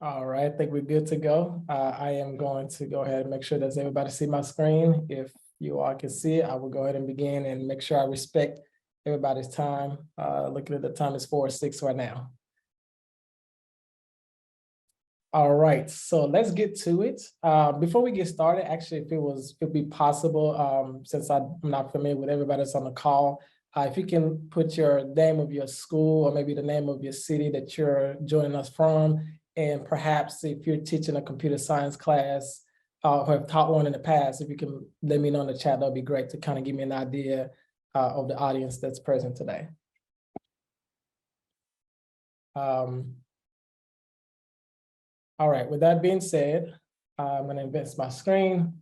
All right, I think we're good to go. I am going to go ahead and make sure that everybody see my screen. If you all can see it, I will go ahead and begin and make sure I respect everybody's time. Looking at the time, it's 4:06 right now. All right, so let's get to it. Before we get started, actually, if it'd be possible, since I'm not familiar with everybody that's on the call, if you can put your name of your school or maybe the name of your city that you're joining us from, and perhaps if you're teaching a computer science class or have taught one in the past, if you can let me know in the chat, that'd be great to kind of give me an idea of the audience that's present today. All right, with that being said, I'm going to advance my screen.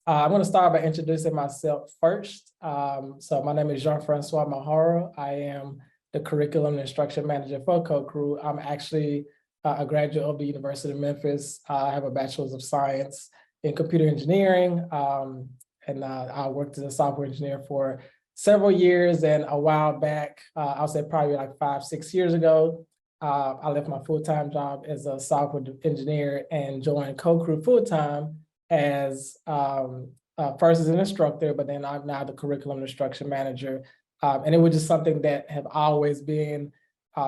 I'm going to start by introducing myself first. So my name is Jean-Francois Mahara. I am the Curriculum and Instruction Manager for CodeCrew. I'm actually a graduate of the University of Memphis. I have a Bachelor's of Science in Computer Engineering, and I worked as a software engineer for several years. And a while back, I'll say probably like 5-6 years ago, I left my full-time job as a software engineer and joined CodeCrew full-time as first as an instructor, but then I'm now the curriculum instruction manager. And it was just something that have always been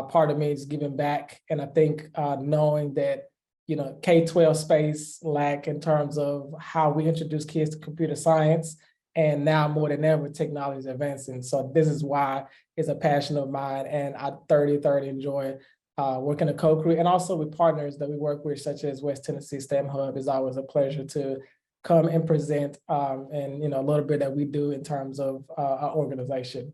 part of me, just giving back. And I think knowing that, you know, K-12 space lack in terms of how we introduce kids to computer science, and now more than ever, technology is advancing. So this is why it's a passion of mine, and I thoroughly enjoy working at CodeCrew, and also with partners that we work with, such as West Tennessee STEM Hub. Is always a pleasure to come and present and, you know, a little bit that we do in terms of our organization.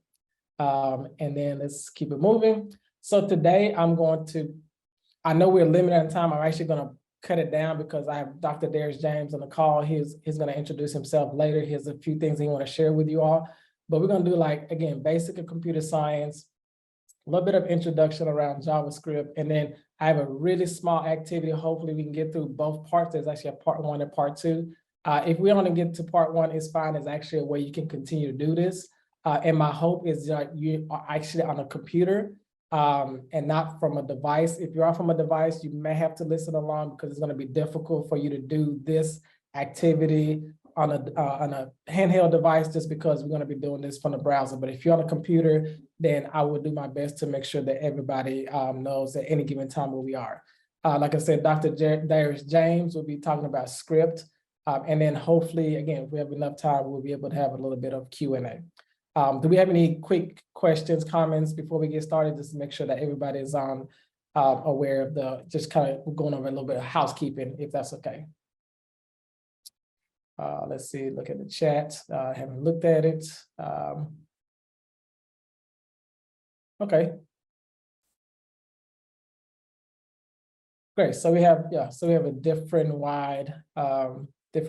And then let's keep it moving. So today I know we're limited on time. I'm actually going to cut it down because I have Dr. Darius James on the call. He's going to introduce himself later. He has a few things he want to share with you all, but we're going to do, like, again, basic of computer science, a little bit of introduction around JavaScript, and then I have a really small activity. Hopefully we can get through both parts. There's actually a part 1 and part 2. If we only get to part 1, it's fine. It's actually a way you can continue to do this. And my hope is that you are actually on a computer and not from a device. If you are from a device, you may have to listen along because it's going to be difficult for you to do this activity on a handheld device, just because we're going to be doing this from the browser. But if you're on a computer, then I will do my best to make sure that everybody knows at any given time where we are. Like I said, Dr. Darius James will be talking about script. And then hopefully, again, if we have enough time, we'll be able to have a little bit of Q&A. Do we have any quick questions, comments before we get started, just to make sure that everybody is aware of just kind of going over a little bit of housekeeping, if that's okay? Let's see, look at the chat. I haven't looked at it. Okay. Great. So we have, a different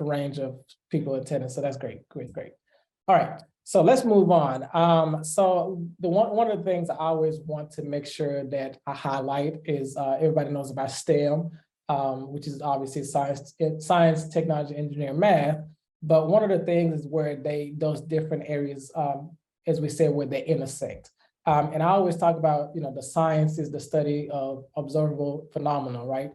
range of people attending. So that's great. Great. All right. So let's move on. So one of the things I always want to make sure that I highlight is everybody knows about STEM, which is obviously science, technology, engineering, math. But one of the things is where those different areas, as we said, where they intersect. And I always talk about, you know, the science is the study of observable phenomena, right?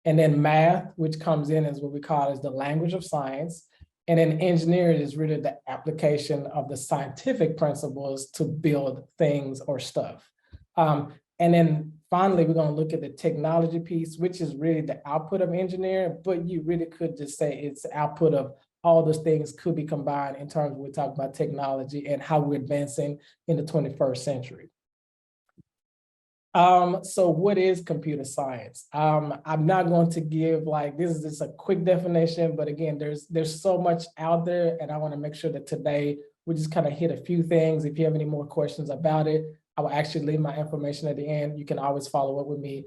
And then math, which comes in as what we call as the language of science. And then engineering is really the application of the scientific principles to build things or stuff. And then finally, we're going to look at the technology piece, which is really the output of engineering, but you really could just say it's the output of all those things could be combined in terms of we talk about technology and how we're advancing in the 21st century. So what is computer science? I'm not going to give, like, this is just a quick definition, but again, there's so much out there, and I want to make sure that today we just kind of hit a few things. If you have any more questions about it, I will actually leave my information at the end. You can always follow up with me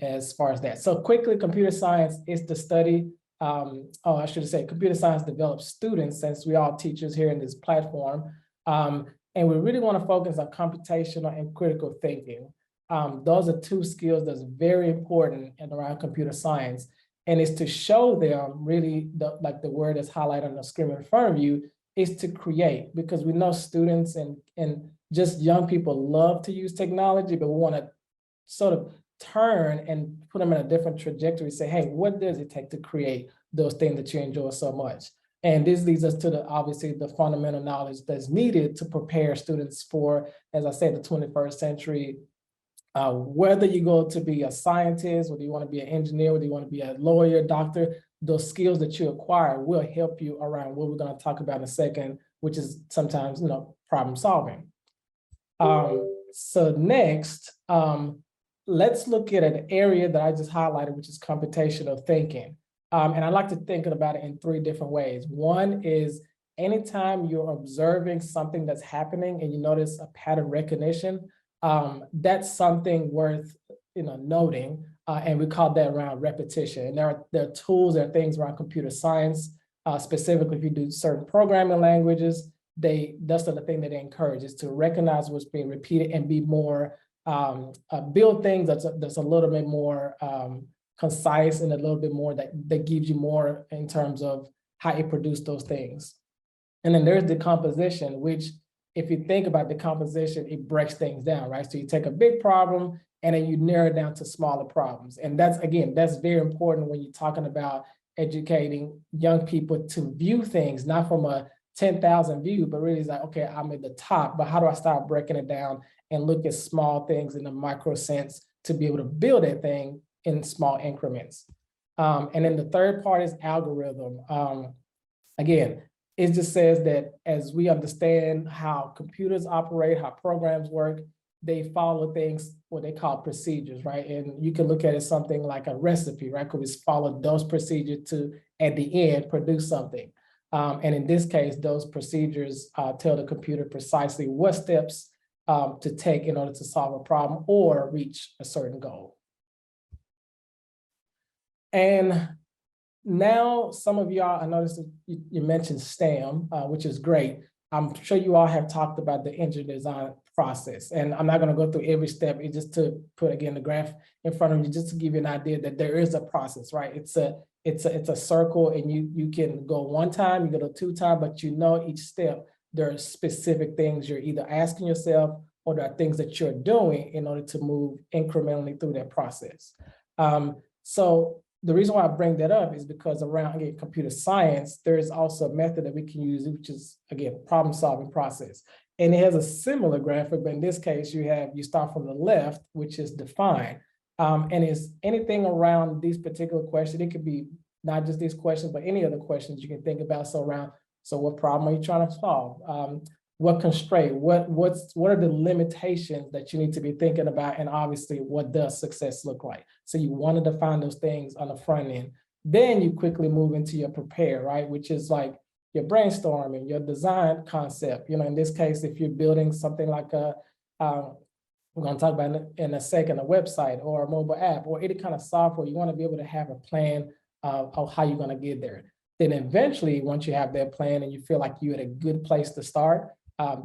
as far as that. So quickly, computer science is the study. I should say computer science develops students, since we all teachers here in this platform. And we really want to focus on computational and critical thinking. Those are two skills that's very important around computer science. And it's to show them really, like the word that's highlighted on the screen in front of you, is to create, because we know students and just young people love to use technology, but we want to sort of turn and put them in a different trajectory, say, hey, what does it take to create those things that you enjoy so much? And this leads us to obviously the fundamental knowledge that's needed to prepare students for, as I said, the 21st century. Whether you go to be a scientist, whether you want to be an engineer, whether you want to be a lawyer, doctor, those skills that you acquire will help you around what we're going to talk about in a second, which is sometimes, problem solving. So next, let's look at an area that I just highlighted, which is computational thinking. And I like to think about it in 3 different ways. One is anytime you're observing something that's happening and you notice a pattern recognition, that's something worth noting, and we call that around repetition. And there are tools, there are things around computer science, specifically if you do certain programming languages, that's the thing that they encourage is to recognize what's being repeated and be more, build things that's a little bit more concise and a little bit more that gives you more in terms of how it produced those things. And then there's decomposition, which if you think about decomposition, it breaks things down, right? So you take a big problem and then you narrow it down to smaller problems. And that's very important when you're talking about educating young people to view things, not from a 10,000 view, but really it's like, okay, I'm at the top, but how do I start breaking it down and look at small things in a micro sense to be able to build that thing in small increments. And then the third part is algorithm. Again, it just says that as we understand how computers operate, how programs work, they follow things, what they call procedures, right? And you can look at it something like a recipe, right? Because we follow those procedures to, at the end, produce something. And in this case, those procedures tell the computer precisely what steps to take in order to solve a problem or reach a certain goal. And now some of y'all, I noticed that you mentioned STEM, which is great. I'm sure you all have talked about the engine design process, and I'm not going to go through every step. It's just to put, again, the graph in front of you, just to give you an idea that there is a process, right? It's a circle, and you can go 1 time, you go 2 times, but each step, there are specific things you're either asking yourself or there are things that you're doing in order to move incrementally through that process. So the reason why I bring that up is because around, again, computer science, there is also a method that we can use, which is, again, problem solving process. And it has a similar graphic, but in this case, you start from the left, which is define. And it's anything around these particular questions. It could be not just these questions, but any other questions you can think about. So what problem are you trying to solve? What constraint, what are the limitations that you need to be thinking about? And obviously, what does success look like? So you want to define those things on the front end. Then you quickly move into your prepare, right? Which is like your brainstorming, your design concept. In this case, if you're building something like we're going to talk about in a second, a website or a mobile app or any kind of software, you want to be able to have a plan of how you're going to get there. Then eventually, once you have that plan and you feel like you're at a good place to start,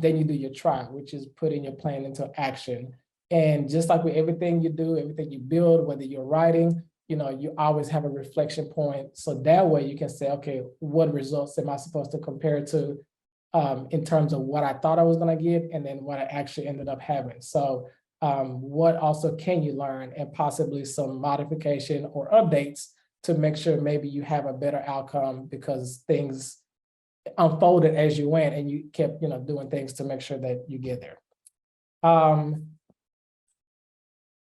then you do your trial, which is putting your plan into action. And just like with everything you do, everything you build, whether you're writing, you always have a reflection point. So that way you can say, okay, what results am I supposed to compare to in terms of what I thought I was going to get and then what I actually ended up having. So what also can you learn and possibly some modification or updates to make sure maybe you have a better outcome because things unfolded as you went and you kept doing things to make sure that you get there.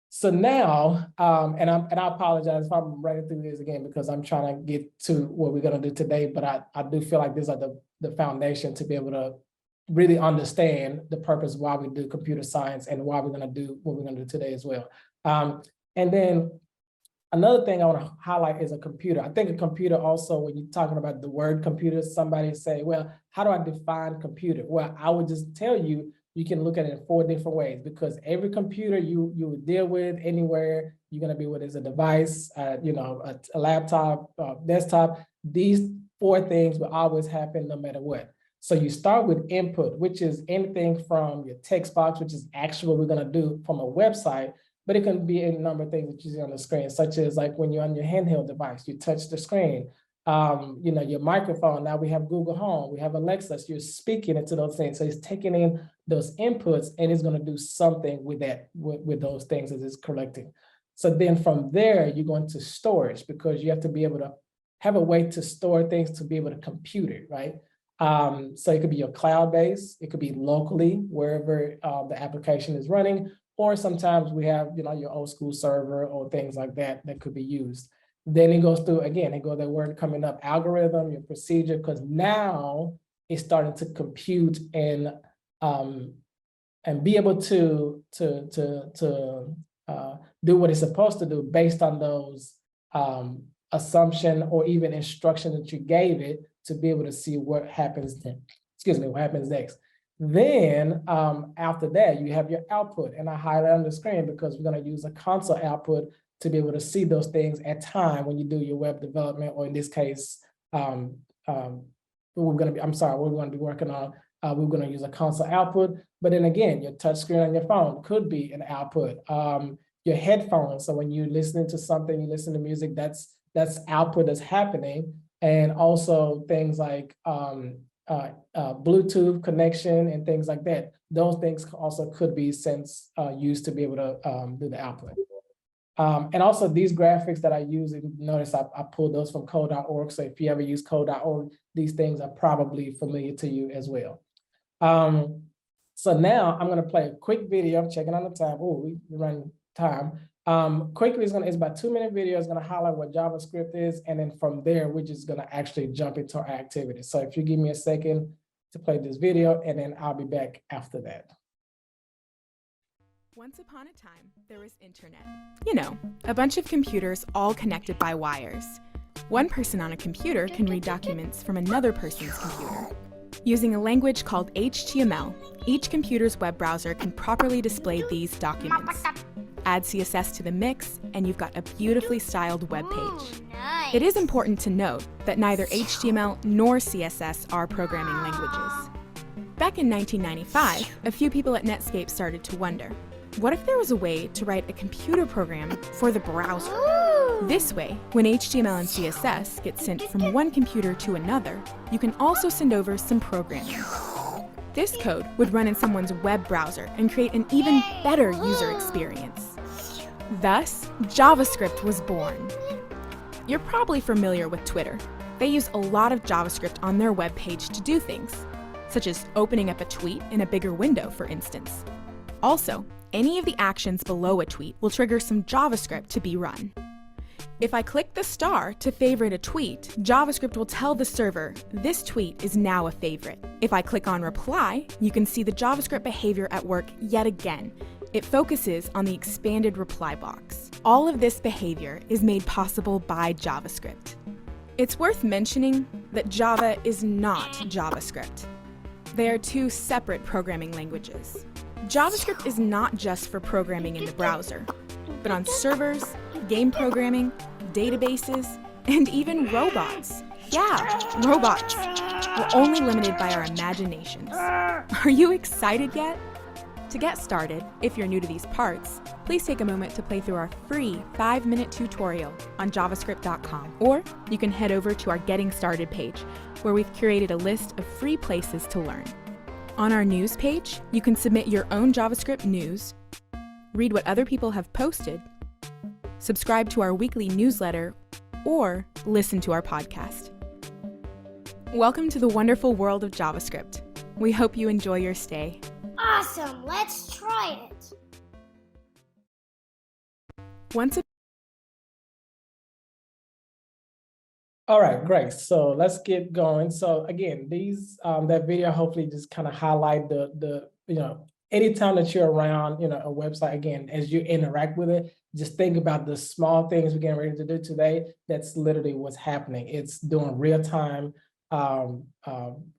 So now, and I apologize if I'm running through this again because I'm trying to get to what we're going to do today, but I do feel like these are the foundation to be able to really understand the purpose of why we do computer science and why we're going to do what we're going to do today as well. And then another thing I want to highlight is a computer. I think a computer also, when you're talking about the word computer, somebody say, well, how do I define computer? Well, I would just tell you, you can look at it in 4 different ways because every computer you would deal with anywhere, you're going to be with as a device, a laptop, desktop. These 4 things will always happen no matter what. So you start with input, which is anything from your text box, which is actually what we're going to do from a website, but it can be a number of things that you see on the screen, such as like when you're on your handheld device, you touch the screen. Your microphone, now we have Google Home, we have Alexa, so you're speaking into those things. So it's taking in those inputs and it's going to do something with that, with those things as it's collecting. So then from there, you go into storage because you have to be able to have a way to store things to be able to compute it, right? So it could be your cloud-based, it could be locally, wherever the application is running, or sometimes we have, your old school server or things like that that could be used. Then it goes through, again, it goes that word coming up, algorithm, your procedure, because now it's starting to compute and be able to do what it's supposed to do based on those assumption or even instruction that you gave it to be able to see what happens then. What happens next. Then after that, you have your output, and I highlight on the screen because we're going to use a console output to be able to see those things at time when you do your web development, or in this case, we're going to be working on. We're going to use a console output, but then again, your touch screen on your phone could be an output. Your headphones, so when you're listening to something, you listen to music, that's output that's happening, and also things like Bluetooth connection and things like that. Those things also could be used to be able to do the output. And also these graphics that I use, and notice I pulled those from code.org. So if you ever use code.org, these things are probably familiar to you as well. So now I'm going to play a quick video. I'm checking on the time. Oh, we run time. Quickly, it's about 2-minute video. It's going to highlight what JavaScript is. And then from there, we're just going to actually jump into our activity. So if you give me a second to play this video, and then I'll be back after that. Once upon a time, there was internet. You know, a bunch of computers all connected by wires. One person on a computer can read documents from another person's computer. Using a language called HTML, each computer's web browser can properly display these documents. Add CSS to the mix, and you've got a beautifully styled web page. Nice. It is important to note that neither HTML nor CSS are programming languages. Back in 1995, a few people at Netscape started to wonder, what if there was a way to write a computer program for the browser? This way, when HTML and CSS get sent from one computer to another, you can also send over some programming. This code would run in someone's web browser and create an even better user experience. Thus, JavaScript was born. You're probably familiar with Twitter. They use a lot of JavaScript on their web page to do things, such as opening up a tweet in a bigger window, for instance. Also, any of the actions below a tweet will trigger some JavaScript to be run. If I click the star to favorite a tweet, JavaScript will tell the server, this tweet is now a favorite. If I click on reply, you can see the JavaScript behavior at work yet again. It focuses on the expanded reply box. All of this behavior is made possible by JavaScript. It's worth mentioning that Java is not JavaScript. They are two separate programming languages. JavaScript is not just for programming in the browser, but on servers, game programming, databases, and even robots. Yeah, robots. We're only limited by our imaginations. Are you excited yet? To get started, if you're new to these parts, please take a moment to play through our free 5-minute tutorial on javascript.com, or you can head over to our Getting Started page, where we've curated a list of free places to learn. On our news page, you can submit your own JavaScript news, read what other people have posted, subscribe to our weekly newsletter, or listen to our podcast. Welcome to the wonderful world of JavaScript. We hope you enjoy your stay. Awesome, let's try it. All right, great. So let's get going. So again, that video hopefully just kind of highlight the anytime that you're around, a website, again, as you interact with it, just think about the small things we're getting ready to do today. That's literally what's happening. It's doing real-time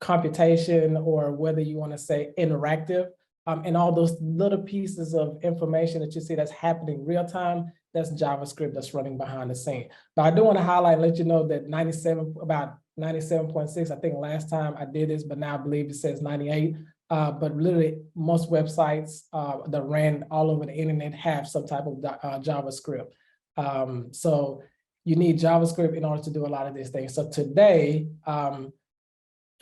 computation, or whether you want to say interactive, and all those little pieces of information that you see that's happening real time, that's JavaScript that's running behind the scene. But I do want to highlight and let you know that about 97.6, I think last time I did this, but now I believe it says 98. But literally most websites that ran all over the internet have some type of JavaScript. So you need JavaScript in order to do a lot of these things. So today,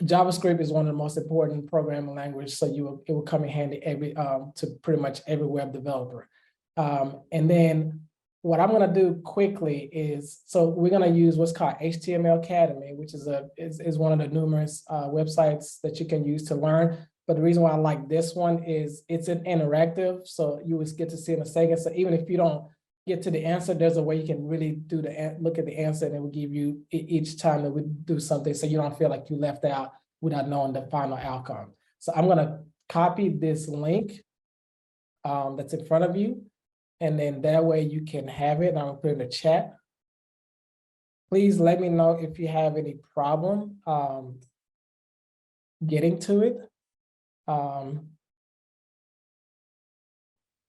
JavaScript is one of the most important programming languages, so it will come in handy to pretty much every web developer. And then what I'm gonna do quickly is, so we're gonna use what's called HTML Academy, which is one of the numerous websites that you can use to learn. But the reason why I like this one is it's an interactive, so you would get to see in a second. So even if you don't get to the answer, there's a way you can really do look at the answer, and it will give you each time that we do something, so you don't feel like you left out without knowing the final outcome. So I'm gonna copy this link that's in front of you, and then that way you can have it. And I'm gonna put it in the chat. Please let me know if you have any problem getting to it. I'm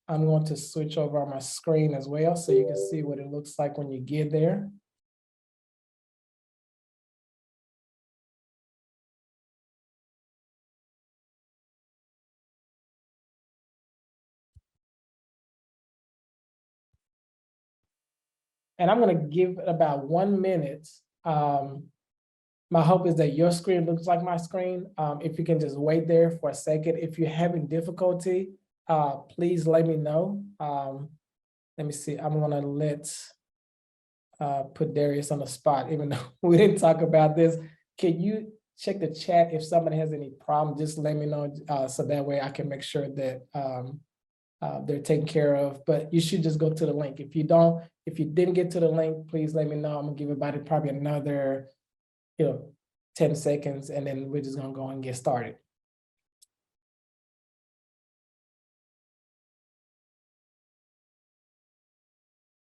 going to switch over on my screen as well, so you can see what it looks like when you get there. And I'm gonna give it about 1 minute. My hope is that your screen looks like my screen. If you can just wait there for a second. If you're having difficulty, please let me know. Let me see, I'm gonna put Darius on the spot, even though we didn't talk about this. Can you check the chat if somebody has any problem? Just let me know, so that way I can make sure that they're taken care of. But you should just go to the link. If you didn't get to the link, please let me know. I'm gonna give everybody probably another 10 seconds, and then we're just gonna go and get started.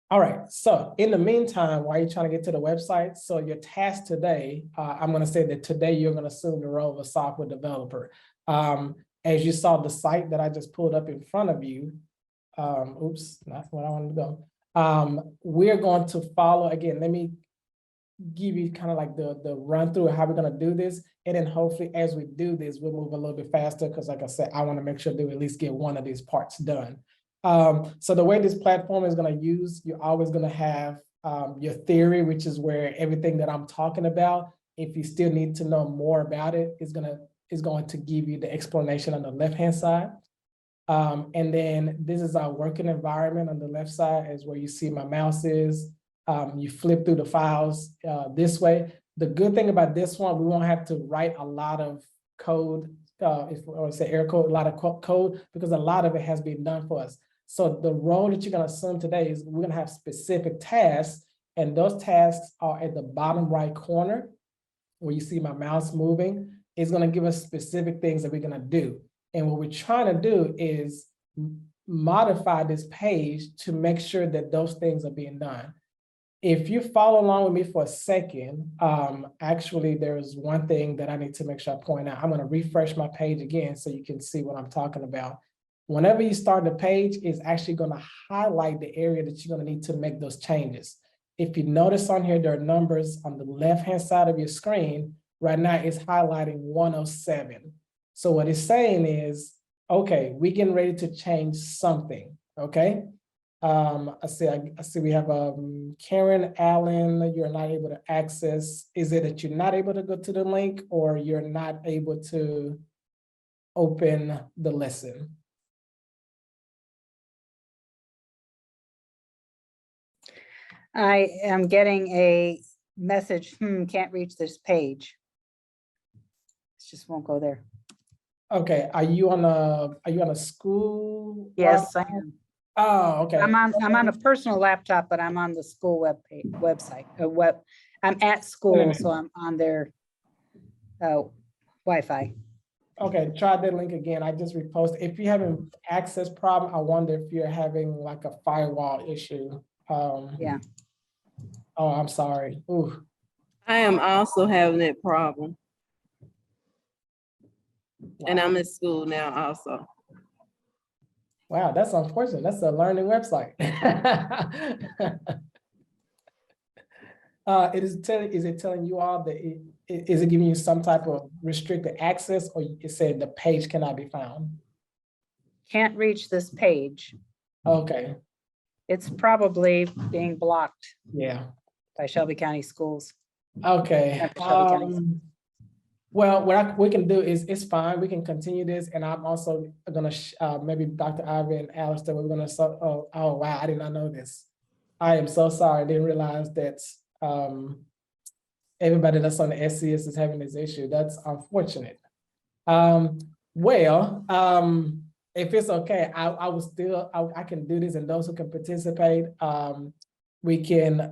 All right, so in the meantime, while you're trying to get to the website, so your task today, I'm gonna say that today you're gonna assume the role of a software developer. As you saw the site that I just pulled up in front of you, oops, that's what I wanted to go. We're going to follow, again, let me give you kind of like the run through of how we're gonna do this. And then hopefully as we do this, we'll move a little bit faster, because like I said, I wanna make sure that we at least get one of these parts done. So the way this platform is gonna use, you're always gonna have your theory, which is where everything that I'm talking about, if you still need to know more about it, is going to give you the explanation on the left-hand side. And then this is our working environment on the left side, is where you see my mouse is. You flip through the files this way. The good thing about this one, we won't have to write a lot of code, or say air code, a lot of code, because a lot of it has been done for us. So the role that you're gonna assume today is we're gonna have specific tasks, and those tasks are at the bottom right corner, where you see my mouse moving. It's gonna give us specific things that we're gonna do. And what we're trying to do is modify this page to make sure that those things are being done. If you follow along with me for a second, actually there's one thing that I need to make sure I point out. I'm gonna refresh my page again so you can see what I'm talking about. Whenever you start the page, it's actually gonna highlight the area that you're gonna need to make those changes. If you notice on here, there are numbers on the left-hand side of your screen. Right now it's highlighting 107. So what it's saying is, okay, we're getting ready to change something, okay? I see we have Karen Allen, you're not able to access. Is it that you're not able to go to the link, or you're not able to open the lesson? I am getting a message, can't reach this page. It just won't go there. Okay, are you on a school? Yes, I am. Oh, okay. I'm on a personal laptop, but I'm on the school website. I'm at school, so I'm on their Wi-Fi. Okay, try that link again. I just reposted. If you're having access problem, I wonder if you're having like a firewall issue. Yeah. Oh, I'm sorry. Ooh. I am also having that problem. And I'm in school now also. Wow, that's unfortunate. That's a learning website. Is it telling you all that is it giving you some type of restricted access, or it said the page cannot be found? Can't reach this page. Okay. It's probably being blocked Yeah. by Shelby County Schools. Okay. Shelby County. Well, what we can do is, it's fine. We can continue this, and I'm also gonna maybe Dr. Ivy and Alistair, we're gonna. Oh wow, I did not know this. I am so sorry. I didn't realize that everybody that's on the SCS is having this issue. That's unfortunate. If it's okay, I will still, I can do this, and those who can participate, we can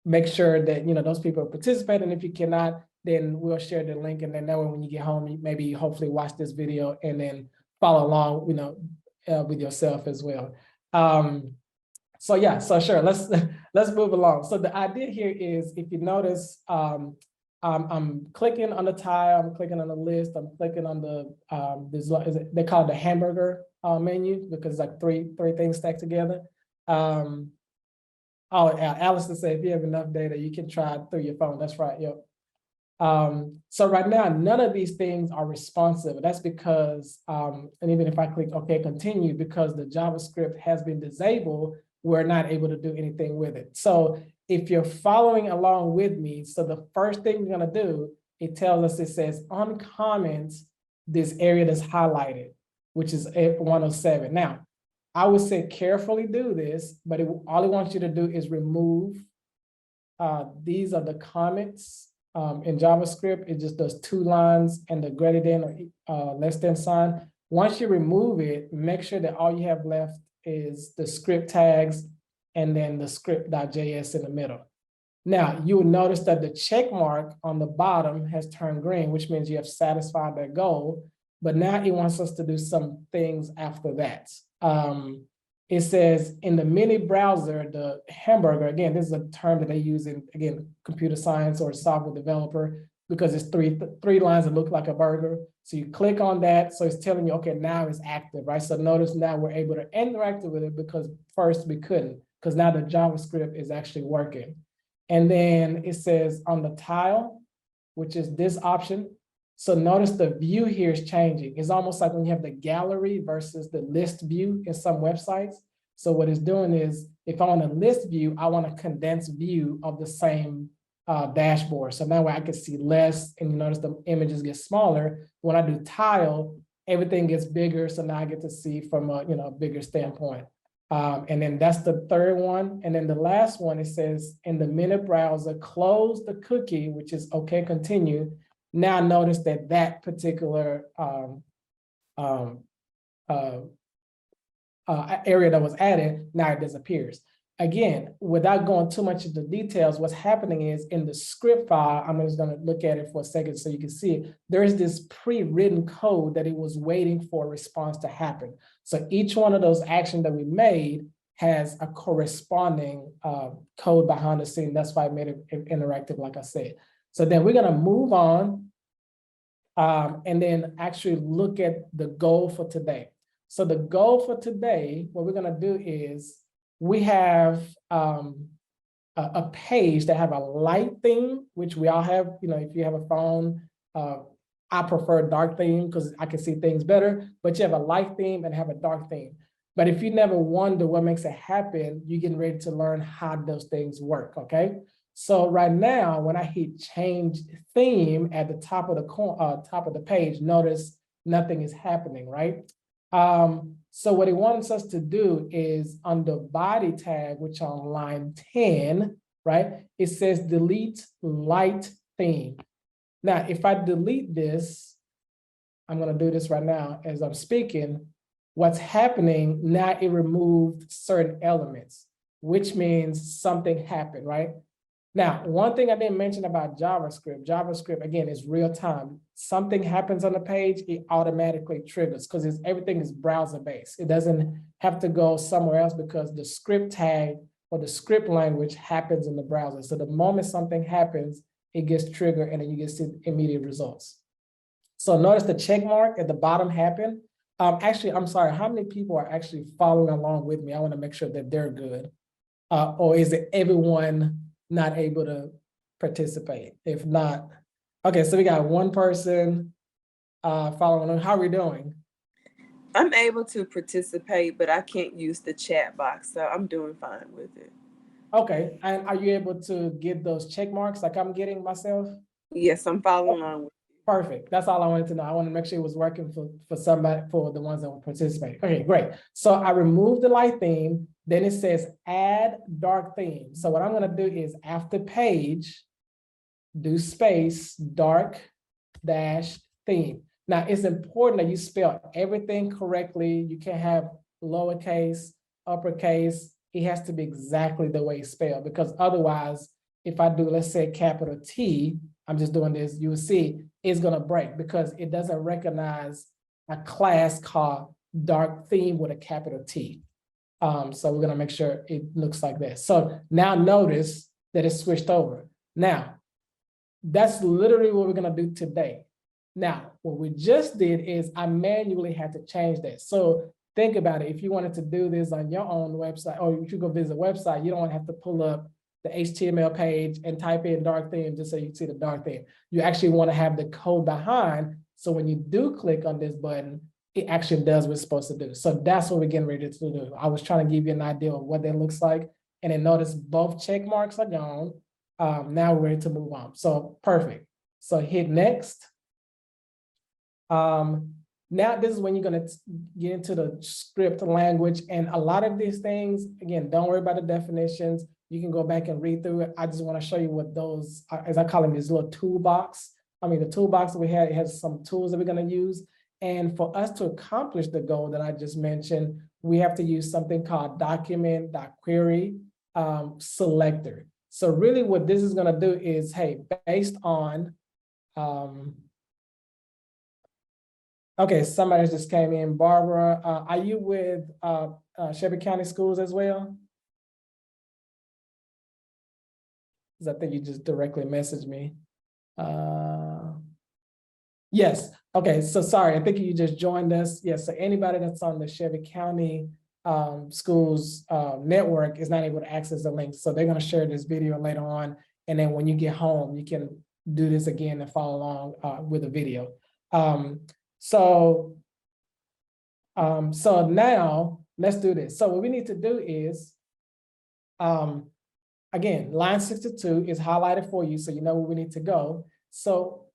make sure that, those people participate, and if you cannot, then we'll share the link, and then that way when you get home, you maybe hopefully watch this video and then follow along, with yourself as well. So yeah, so sure, let's move along. So the idea here is, if you notice, I'm clicking on the tile, I'm clicking on the list, I'm clicking on the they call it the hamburger menu, because it's like three things stacked together. Alistair said, if you have enough data, you can try it through your phone. That's right. Yep. So right now, none of these things are responsive. That's because, and even if I click OK, continue, because the JavaScript has been disabled, we're not able to do anything with it. So if you're following along with me, so the first thing we're going to do, it tells us, it says uncomment this area that's highlighted, which is F107. Now, I would say carefully do this, but all it wants you to do is remove. These are the comments in JavaScript. It just does 2 lines and the greater than or less than sign. Once you remove it, make sure that all you have left is the script tags and then the script.js in the middle. Now, you will notice that the check mark on the bottom has turned green, which means you have satisfied that goal. But now it wants us to do some things after that. It says in the mini browser, the hamburger, again, this is a term that they use in, again, computer science or software developer, because it's three lines that look like a burger. So you click on that. So it's telling you, okay, now it's active, right? So notice now we're able to interact with it, because first we couldn't, because now the JavaScript is actually working. And then it says on the tile, which is this option. So notice the view here is changing. It's almost like when you have the gallery versus the list view in some websites. So what it's doing is, if I want a list view, I want a condensed view of the same dashboard. So that way I can see less, and you notice the images get smaller. When I do tile, everything gets bigger. So now I get to see from a bigger standpoint. And then that's the third one. And then the last one, it says in the mini browser, close the cookie, which is okay, continue. Now notice that particular area that was added, now it disappears. Again, without going too much into details, what's happening is in the script file, I'm just gonna look at it for a second so you can see it. There is this pre-written code that it was waiting for a response to happen. So each one of those actions that we made has a corresponding code behind the scene. That's why I made it interactive, like I said. So then we're gonna move on and then actually look at the goal for today. So the goal for today, what we're gonna do is, we have a page that have a light theme, which we all have. If you have a phone, I prefer dark theme because I can see things better, but you have a light theme and have a dark theme. But if you never wonder what makes it happen, you're getting ready to learn how those things work, okay? So right now, when I hit change theme at the top of the page, notice nothing is happening, right? So what it wants us to do is on the body tag, which on line 10, right? It says delete light theme. Now, if I delete this, I'm gonna do this right now as I'm speaking. What's happening now, it removed certain elements, which means something happened, right? Now, one thing I didn't mention about JavaScript, again, is real time. Something happens on the page, it automatically triggers because everything is browser based. It doesn't have to go somewhere else because the script tag or the script language happens in the browser. So the moment something happens, it gets triggered and then you get see immediate results. So notice the check mark at the bottom happened. Actually, I'm sorry, how many people are actually following along with me? I want to make sure that they're good. Or is it everyone not able to participate? If not, okay, so we got one person following along. How are we doing? I'm able to participate, but I can't use the chat box, so I'm doing fine with it. Okay, and are you able to get those check marks like I'm getting myself? Yes, I'm following along with Perfect. That's all I wanted to know. I want to make sure it was working for somebody, for the ones that will participate. Okay, great. So I removed the light theme. Then it says add dark theme. So what I'm gonna do is after page, do space dark dash theme. Now, it's important that you spell everything correctly. You can't have lowercase, uppercase. It has to be exactly the way it's spelled, because otherwise, if I do, let's say capital T, I'm just doing this, you will see it's gonna break because it doesn't recognize a class called dark theme with a capital T. So we're gonna make sure it looks like this. So now notice that it's switched over. Now, that's literally what we're gonna do today. Now, what we just did is I manually had to change that. So think about it. If you wanted to do this on your own website, or if you go visit a website, you don't have to pull up the HTML page and type in dark theme just so you can see the dark theme. You actually want to have the code behind. So when you do click on this button, it actually does what it's supposed to do. So that's what we're getting ready to do. I was trying to give you an idea of what that looks like. And then notice both check marks are gone. Now we're ready to move on. So perfect. So hit next. Now this is when you're gonna get into the script language, and a lot of these things, again, don't worry about the definitions. You can go back and read through it. I just want to show you what those, as I call them, this little toolbox. I mean, the toolbox that we had, it has some tools that we're gonna use. And for us to accomplish the goal that I just mentioned, we have to use something called document.query selector. So really what this is gonna do is, hey, based on, okay, somebody just came in. Barbara, are you with Shelby County Schools as well? Because I think you just directly messaged me. Yes, okay, so sorry, I think you just joined us. Yes, so anybody that's on the Shelby County Schools network is not able to access the link. So they're gonna share this video later on. And then when you get home, you can do this again and follow along with the video. So now let's do this. So what we need to do is, again, line 62 is highlighted for you, so you know where we need to go. So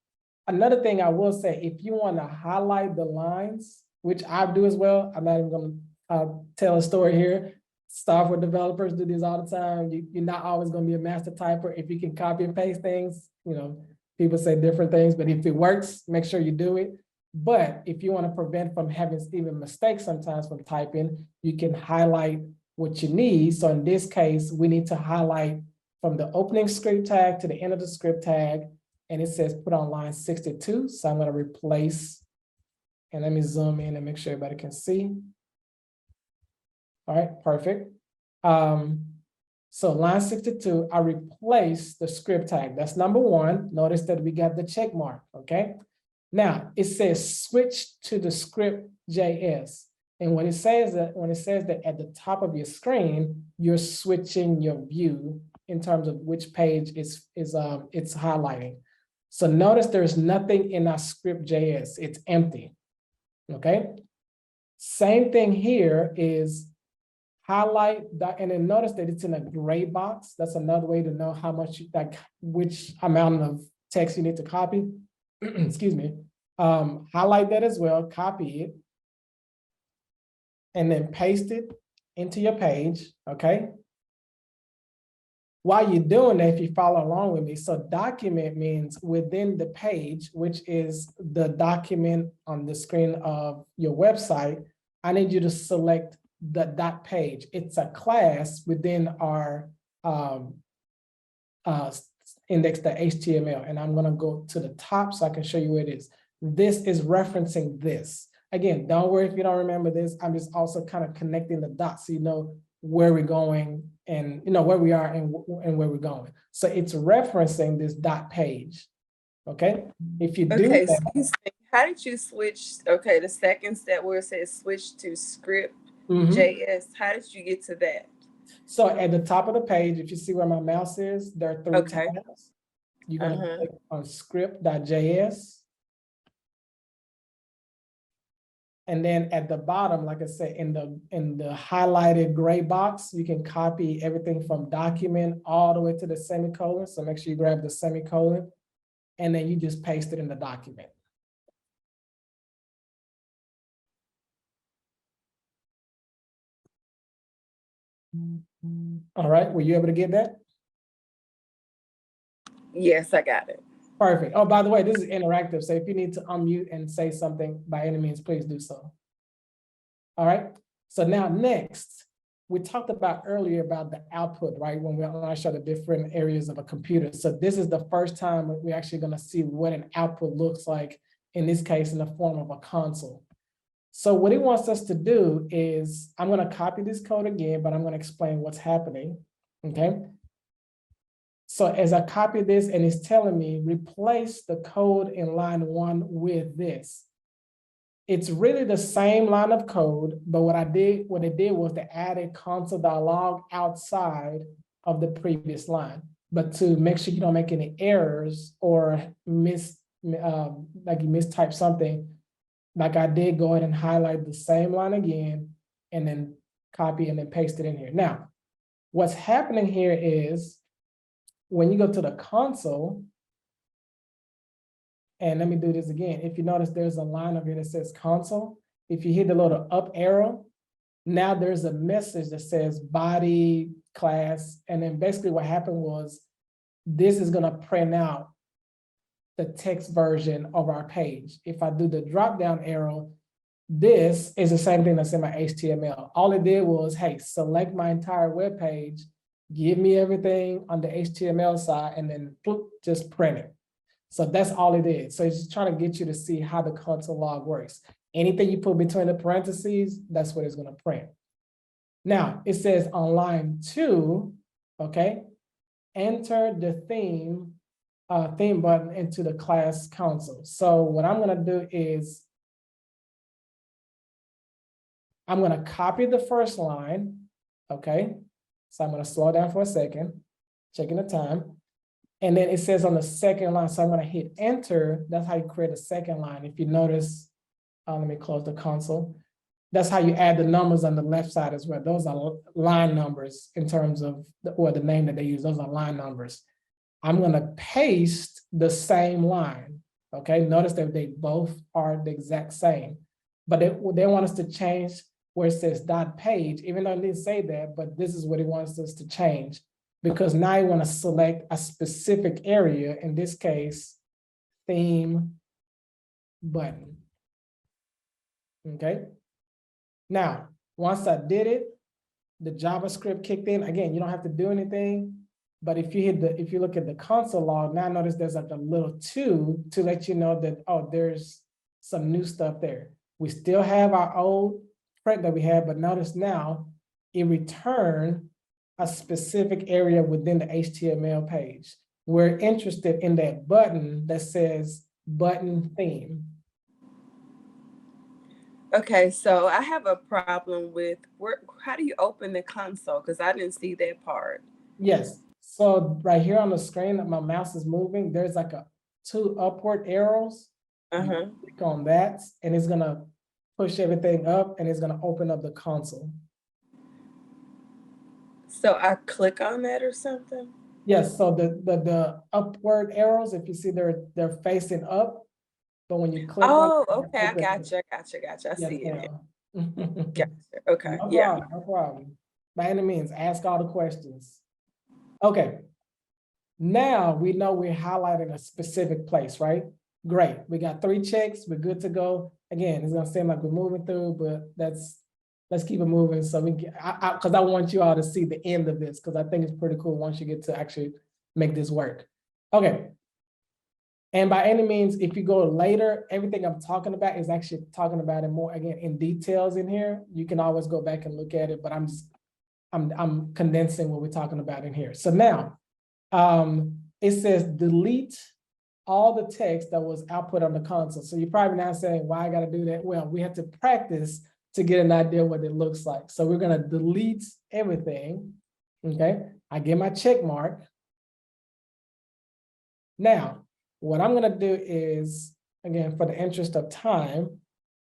another thing I will say, if you want to highlight the lines, which I do as well, I'm not even going to tell a story here. Software developers do this all the time. You're not always going to be a master typer. If you can copy and paste things, you know, people say different things, but if it works, make sure you do it. But if you want to prevent from having even mistakes sometimes from typing, you can highlight what you need. So in this case, we need to highlight from the opening script tag to the end of the script tag. And it says put on line 62. So I'm going to replace, and let me zoom in and make sure everybody can see. All right, perfect. So line 62, I replaced the script tag. That's number one. Notice that we got the check mark, okay? Now it says switch to the script.js. And when it says that at the top of your screen, you're switching your view in terms of which page it's highlighting. So notice there's nothing in our script.js, it's empty. Okay. Same thing here is highlight that, and then notice that it's in a gray box. That's another way to know how much, which amount of text you need to copy. Excuse me. Highlight that as well, copy it, and then paste it into your page, okay? While you're doing that, if you follow along with me, so document means within the page, which is the document on the screen of your website, I need you to select the dot page. It's a class within our index.html, and I'm gonna go to the top so I can show you where it is. This is referencing this. Again, don't worry if you don't remember this. I'm just also kind of connecting the dots so you know where we're going and you know where we are and where we're going. So it's referencing this dot page. Okay. If you do Okay, that, excuse me. How did you switch? Okay, the second step where it says switch to script JS. How did you get to that? So at the top of the page, if you see where my mouse is, there are three Okay. tabs. You're gonna click on script.js. And then at the bottom, like I said, in the highlighted gray box, you can copy everything from document all the way to the semicolon. So make sure you grab the semicolon, and then you just paste it in the document. All right, were you able to get that? Yes, I got it. Perfect. Oh, by the way, this is interactive, so if you need to unmute and say something, by any means, please do so. All right, so now next, we talked about earlier about the output, right? When I showed the different areas of a computer. So this is the first time we're actually gonna see what an output looks like, in this case, in the form of a console. So what he wants us to do is, I'm gonna copy this code again, but I'm gonna explain what's happening, okay? So as I copy this and it's telling me, replace the code in line 1 with this. It's really the same line of code, but what it did was to add a console.log outside of the previous line. But to make sure you don't make any errors or like you mistype something, like I did go ahead and highlight the same line again and then copy and then paste it in here. Now, what's happening here is when you go to the console, and let me do this again. If you notice, there's a line up here that says console. If you hit the little up arrow, now there's a message that says body class. And then basically what happened was, this is gonna print out the text version of our page. If I do the drop down arrow, this is the same thing that's in my HTML. All it did was, hey, select my entire web page, give me everything on the HTML side, and then just print it. So that's all it is. So it's just trying to get you to see how the console log works. Anything you put between the parentheses, that's what it's gonna print. Now, it says on line 2, okay, enter the theme button into the class console. So what I'm gonna do is, I'm gonna copy the first line, okay? So I'm gonna slow down for a second, checking the time. And then it says on the second line, so I'm gonna hit enter. That's how you create a second line. If you notice, let me close the console. That's how you add the numbers on the left side as well. Those are line numbers in terms of, or the name that they use, those are line numbers. I'm gonna paste the same line, okay? Notice that they both are the exact same, but they want us to change where it says dot page, even though it didn't say that, but this is what it wants us to change. Because now you want to select a specific area, in this case, theme button. Okay. Now, once I did it, the JavaScript kicked in. Again, you don't have to do anything, but if you look at the console log, now notice there's like a little 2 to let you know that, oh, there's some new stuff there. We still have our old print that we had, but notice now it returned a specific area within the HTML page. We're interested in that button that says button theme. Okay, so I have a problem with how do you open the console? Because I didn't see that part. Yes, so right here on the screen that my mouse is moving, there's like 2 upward arrows. You click on that and it's gonna push everything up and it's gonna open up the console. So I click on that or something? Yes, so the upward arrows, if you see they're facing up, but when you click Oh, on okay, I gotcha. I see it. Gotcha. Okay, No yeah. problem, no problem. By any means, ask all the questions. Okay. Now we know we're highlighting a specific place, right? Great. We got 3 checks. We're good to go. Again, it's gonna seem like we're moving through, but let's keep it moving. So we get, because I want you all to see the end of this, because I think it's pretty cool once you get to actually make this work. Okay. And by any means, if you go later, everything I'm talking about is actually talking about it more, again, in details in here. You can always go back and look at it, but I'm condensing what we're talking about in here. So now, it says delete all the text that was output on the console. So you're probably now saying, why I gotta do that? Well, we have to practice to get an idea what it looks like. So we're gonna delete everything, okay? I get my check mark. Now, what I'm gonna do is, again, for the interest of time,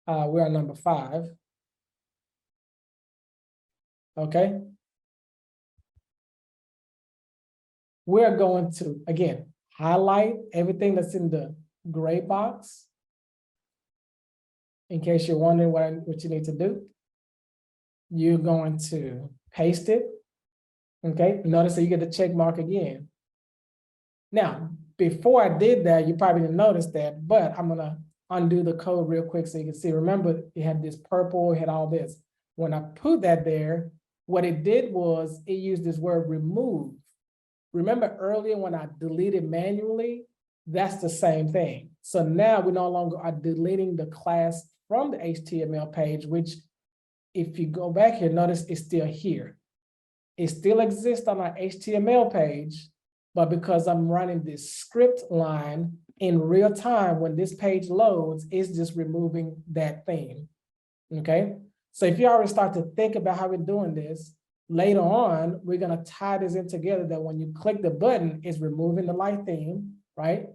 we're on number 5. Okay. We're going to, again, highlight everything that's in the gray box. In case you're wondering what you need to do, you're going to paste it. Okay, notice that you get the check mark again. Now, before I did that, you probably didn't notice that, but I'm gonna undo the code real quick so you can see. Remember, it had this purple, it had all this. When I put that there, what it did was it used this word remove. Remember earlier when I deleted manually, that's the same thing. So now we no longer are deleting the class from the HTML page, which if you go back here, notice it's still here. It still exists on our HTML page, but because I'm running this script line in real time, when this page loads, it's just removing that theme, okay? So if you already start to think about how we're doing this, later on, we're gonna tie this in together that when you click the button, it's removing the light theme, right?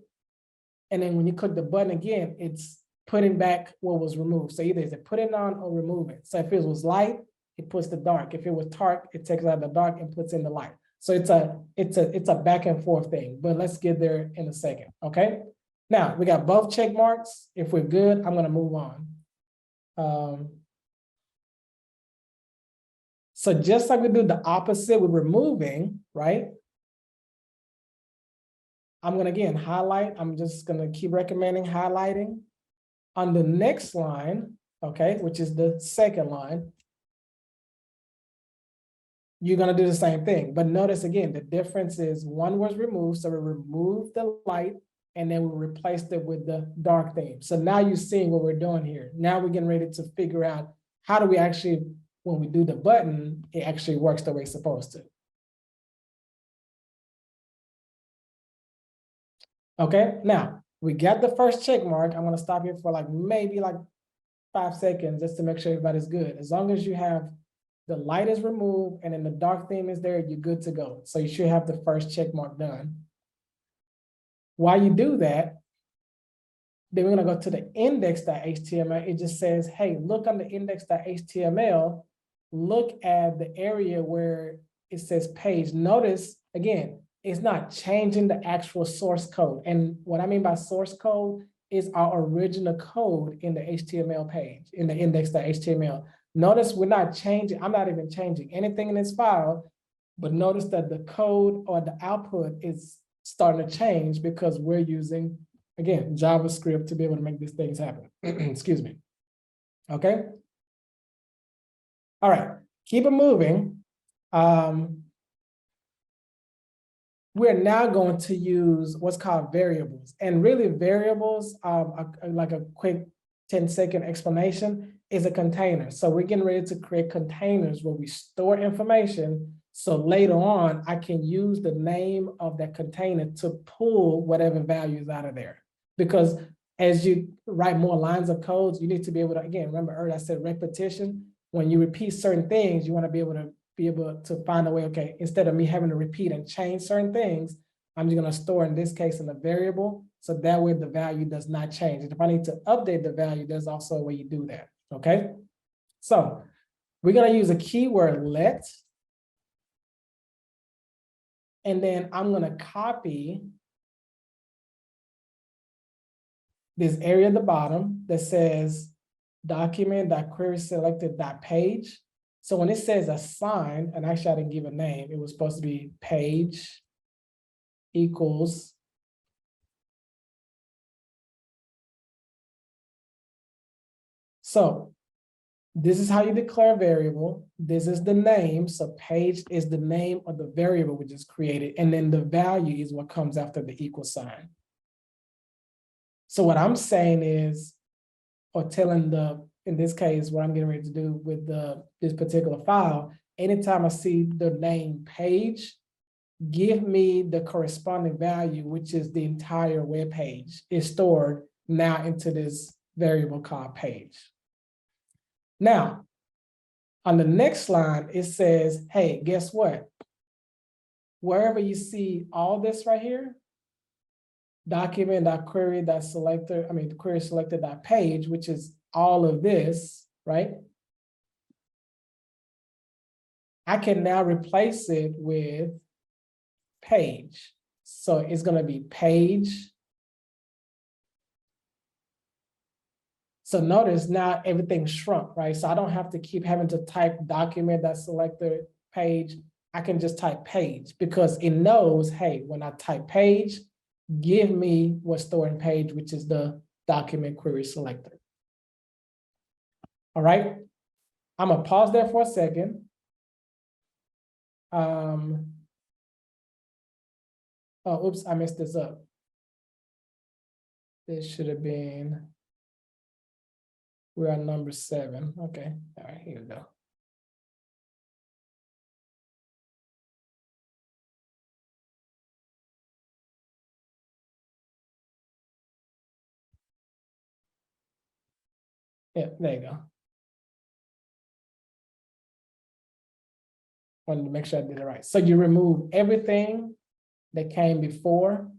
And then when you click the button again, it's putting back what was removed. So either is it put it on or remove it. So if it was light, it puts the dark. If it was dark, it takes out the dark and puts in the light. So it's a back and forth thing, but let's get there in a second, okay? Now, we got both check marks. If we're good, I'm gonna move on. So just like we do the opposite with removing, right? I'm gonna again highlight. I'm just gonna keep recommending highlighting. On the next line, okay, which is the second line, you're gonna do the same thing. But notice again, the difference is one was removed, so we removed the light and then we replaced it with the dark theme. So now you're seeing what we're doing here. Now we're getting ready to figure out how do we actually, when we do the button, it actually works the way it's supposed to. Okay, now we got the first check mark. I'm gonna stop here for maybe 5 seconds just to make sure everybody's good. As long as you have the light is removed and then the dark theme is there, you're good to go. So you should have the first check mark done. While you do that, then we're gonna go to the index.html. It just says, hey, look on the index.html, look at the area where it says page. Notice, again, it's not changing the actual source code. And what I mean by source code is our original code in the HTML page, in the index.html. Notice we're not changing, I'm not even changing anything in this file, but notice that the code or the output is starting to change because we're using, again, JavaScript to be able to make these things happen. Excuse me. Okay. All right, keep it moving. We're now going to use what's called variables. And really variables, like a quick 10-second explanation, is a container. So we're getting ready to create containers where we store information. So later on, I can use the name of that container to pull whatever values out of there. Because as you write more lines of codes, you need to be able to, again, remember earlier I said repetition. When you repeat certain things, you want to be able to find a way, okay, instead of me having to repeat and change certain things, I'm just going to store in this case in a variable. So that way the value does not change. And if I need to update the value, there's also a way you do that. Okay. So we're going to use a keyword let. And then I'm going to copy this area at the bottom that says document.querySelected.page. So when it says assign, and actually I didn't give a name, it was supposed to be page equals so this is how you declare a variable. This is the name. So page is the name of the variable we just created. And then the value is what comes after the equal sign. So what I'm saying is, or telling in this case, what I'm getting ready to do with this particular file, anytime I see the name page, give me the corresponding value, which is the entire web page is stored now into this variable called page. Now, on the next line, it says, hey, guess what? Wherever you see all this right here, query selected.page, which is all of this, right? I can now replace it with page. So it's going to be page. So notice now everything shrunk, right? So I don't have to keep having to type document.selected page, I can just type page because it knows, hey, when I type page, give me what's stored in page, which is the document query selector. All right, I'm gonna pause there for a second. Oh, oops, I messed this up. This should have been, we're on number 7. Okay, all right, here we go. Yeah, there you go. Wanted to make sure I did it right. So you remove everything that came before.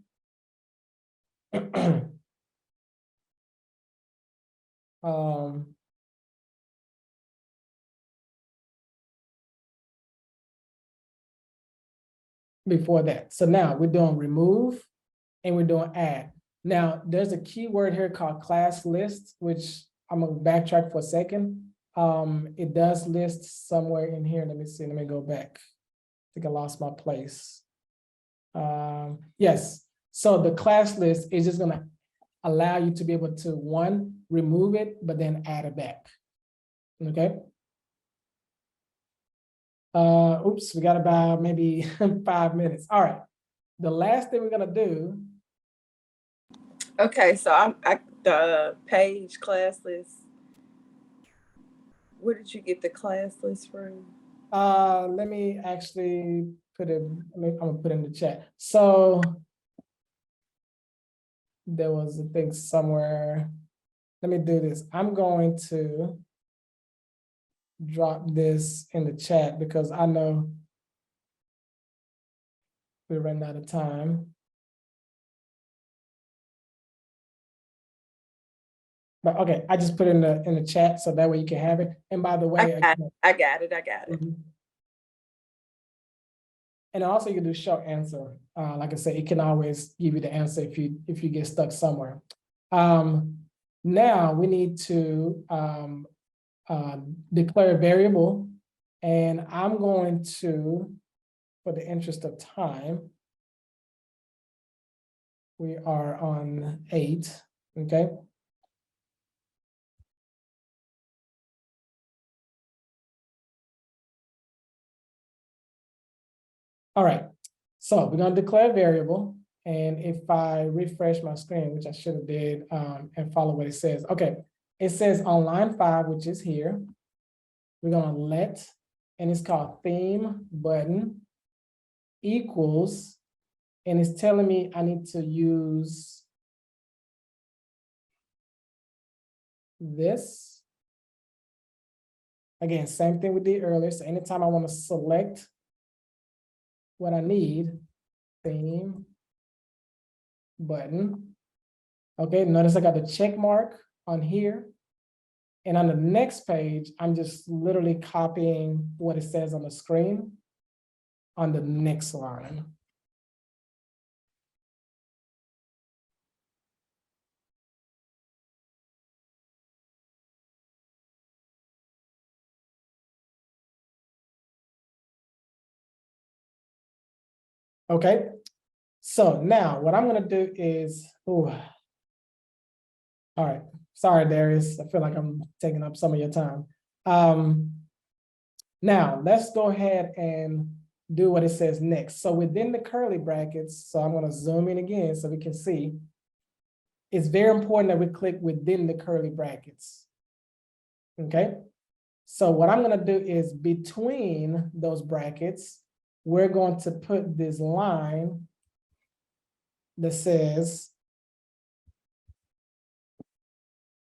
Before that. So now we're doing remove and we're doing add. Now there's a keyword here called class list, which I'm gonna backtrack for a second. It does list somewhere in here. Let me see, let me go back. I think I lost my place. Yes, so the class list is just gonna allow you to be able to, one, remove it, but then add it back. Okay. Oops, we got about maybe 5 minutes. All right. The last thing we're gonna do. Okay, so the page class list. Where did you get the class list from? Let me actually put it, I'm gonna put it in the chat. So there was a thing somewhere. Let me do this. I'm going to drop this in the chat because I know we're running out of time. But okay, I just put it in the chat so that way you can have it. And by the way, I got it. Mhm. And also you can do short answer. Like I said, it can always give you the answer if you get stuck somewhere. Now we need to declare a variable, and I'm going to, for the interest of time, we are on 8, okay? All right, so we're gonna declare a variable, and if I refresh my screen, which I should have did, and follow what it says, okay, it says on line 5, which is here, we're gonna let, and it's called theme button equals, and it's telling me I need to use this. Again, same thing we did earlier. So anytime I want to select what I need, theme button. Okay, notice I got the check mark on here. And on the next page, I'm just literally copying what it says on the screen on the next line. Okay, so now what I'm gonna do is, all right, sorry, Darius, I feel like I'm taking up some of your time. Now let's go ahead and do what it says next. So within the curly brackets, so I'm gonna zoom in again so we can see, it's very important that we click within the curly brackets. Okay, so what I'm gonna do is between those brackets, we're going to put this line that says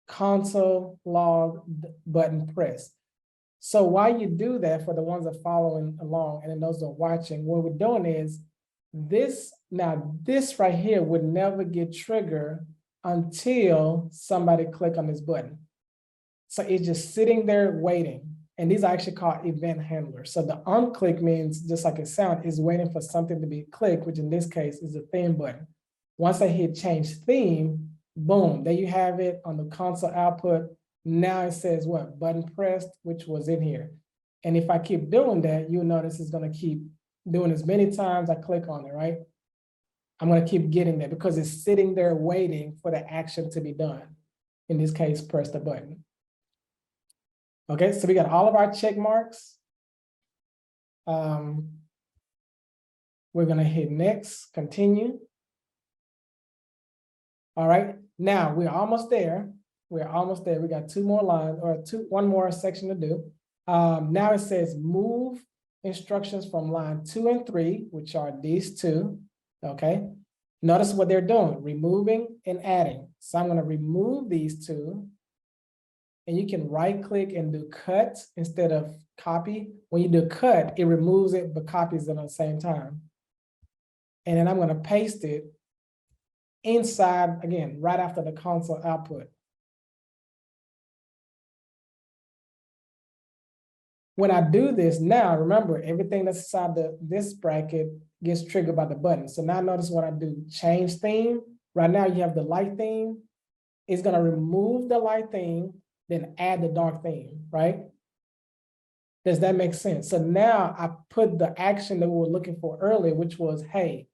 console log button press. So while you do that, for the ones that are following along and then those that are watching, what we're doing is this right here would never get triggered until somebody click on this button. So it's just sitting there waiting. And these are actually called event handlers. So the on-click means, just like it sounds, is waiting for something to be clicked, which in this case is the theme button. Once I hit change theme, boom, there you have it on the console output. Now it says what? Button pressed, which was in here. And if I keep doing that, you'll notice it's gonna keep doing as many times I click on it, right? I'm gonna keep getting there because it's sitting there waiting for the action to be done. In this case, press the button. Okay, so we got all of our check marks. We're gonna hit next, continue. All right, now we're almost there. We're almost there. We got two more lines or one more section to do. Now it says move instructions from line 2 and 3, which are these two. Okay, notice what they're doing, removing and adding. So I'm going to remove these two. And you can right click and do cut instead of copy. When you do cut, it removes it but copies it at the same time. And then I'm going to paste it inside, again, right after the console output. When I do this now, remember everything that's inside this bracket gets triggered by the button. So now notice when I do change theme, right now you have the light theme. It's gonna remove the light theme, then add the dark theme, right? Does that make sense? So now I put the action that we were looking for earlier, which was, hey,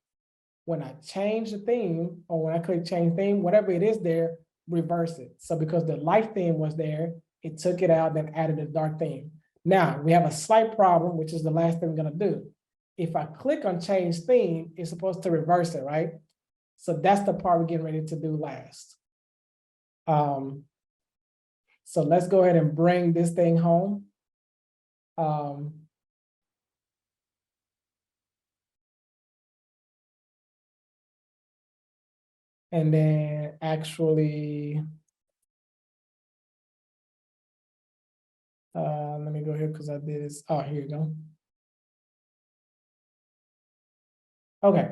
when I change the theme or when I click change theme, whatever it is there, reverse it. So because the light theme was there, it took it out, then added the dark theme. Now we have a slight problem, which is the last thing we're gonna do. If I click on change theme, it's supposed to reverse it, right? So that's the part we're getting ready to do last. So let's go ahead and bring this thing home. And then actually, let me go here because I did this. Oh, here you go. Okay.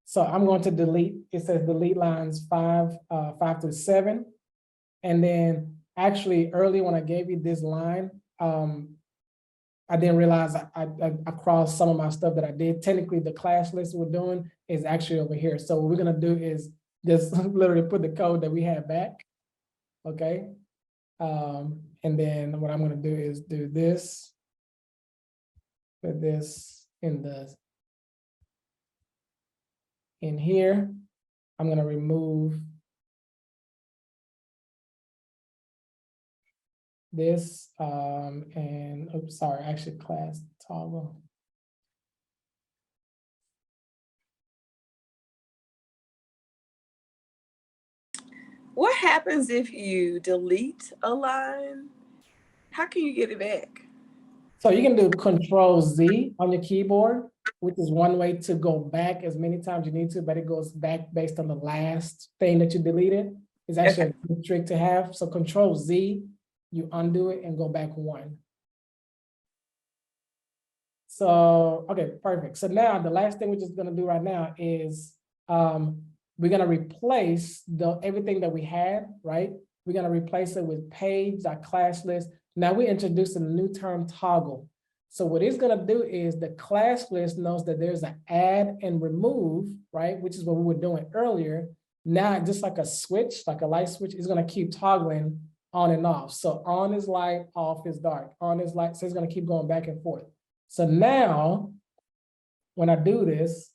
So I'm going to delete, it says delete lines 5 through 7. And then actually early when I gave you this line, I didn't realize I crossed some of my stuff that I did. Technically the class list we're doing is actually over here. So what we're gonna do is just literally put the code that we had back, okay? And then what I'm gonna do is do this, put this in here. I'm gonna remove this and oops, sorry, actually class toggle. What happens if you delete a line? How can you get it back? So you can do Control Z on your keyboard, which is one way to go back as many times you need to, but it goes back based on the last thing that you deleted. It's actually a good trick to have. So Control Z, you undo it and go back one. So, okay, perfect. So now the last thing we're just gonna do right now is we're gonna replace everything that we had, right? We're gonna replace it with page.class list. Now we're introducing a new term, toggle. So what it's gonna do is the class list knows that there's an add and remove, right? Which is what we were doing earlier. Now, just like a switch, like a light switch, it's gonna keep toggling on and off. So on is light, off is dark, on is light, so it's gonna keep going back and forth. So now, when I do this,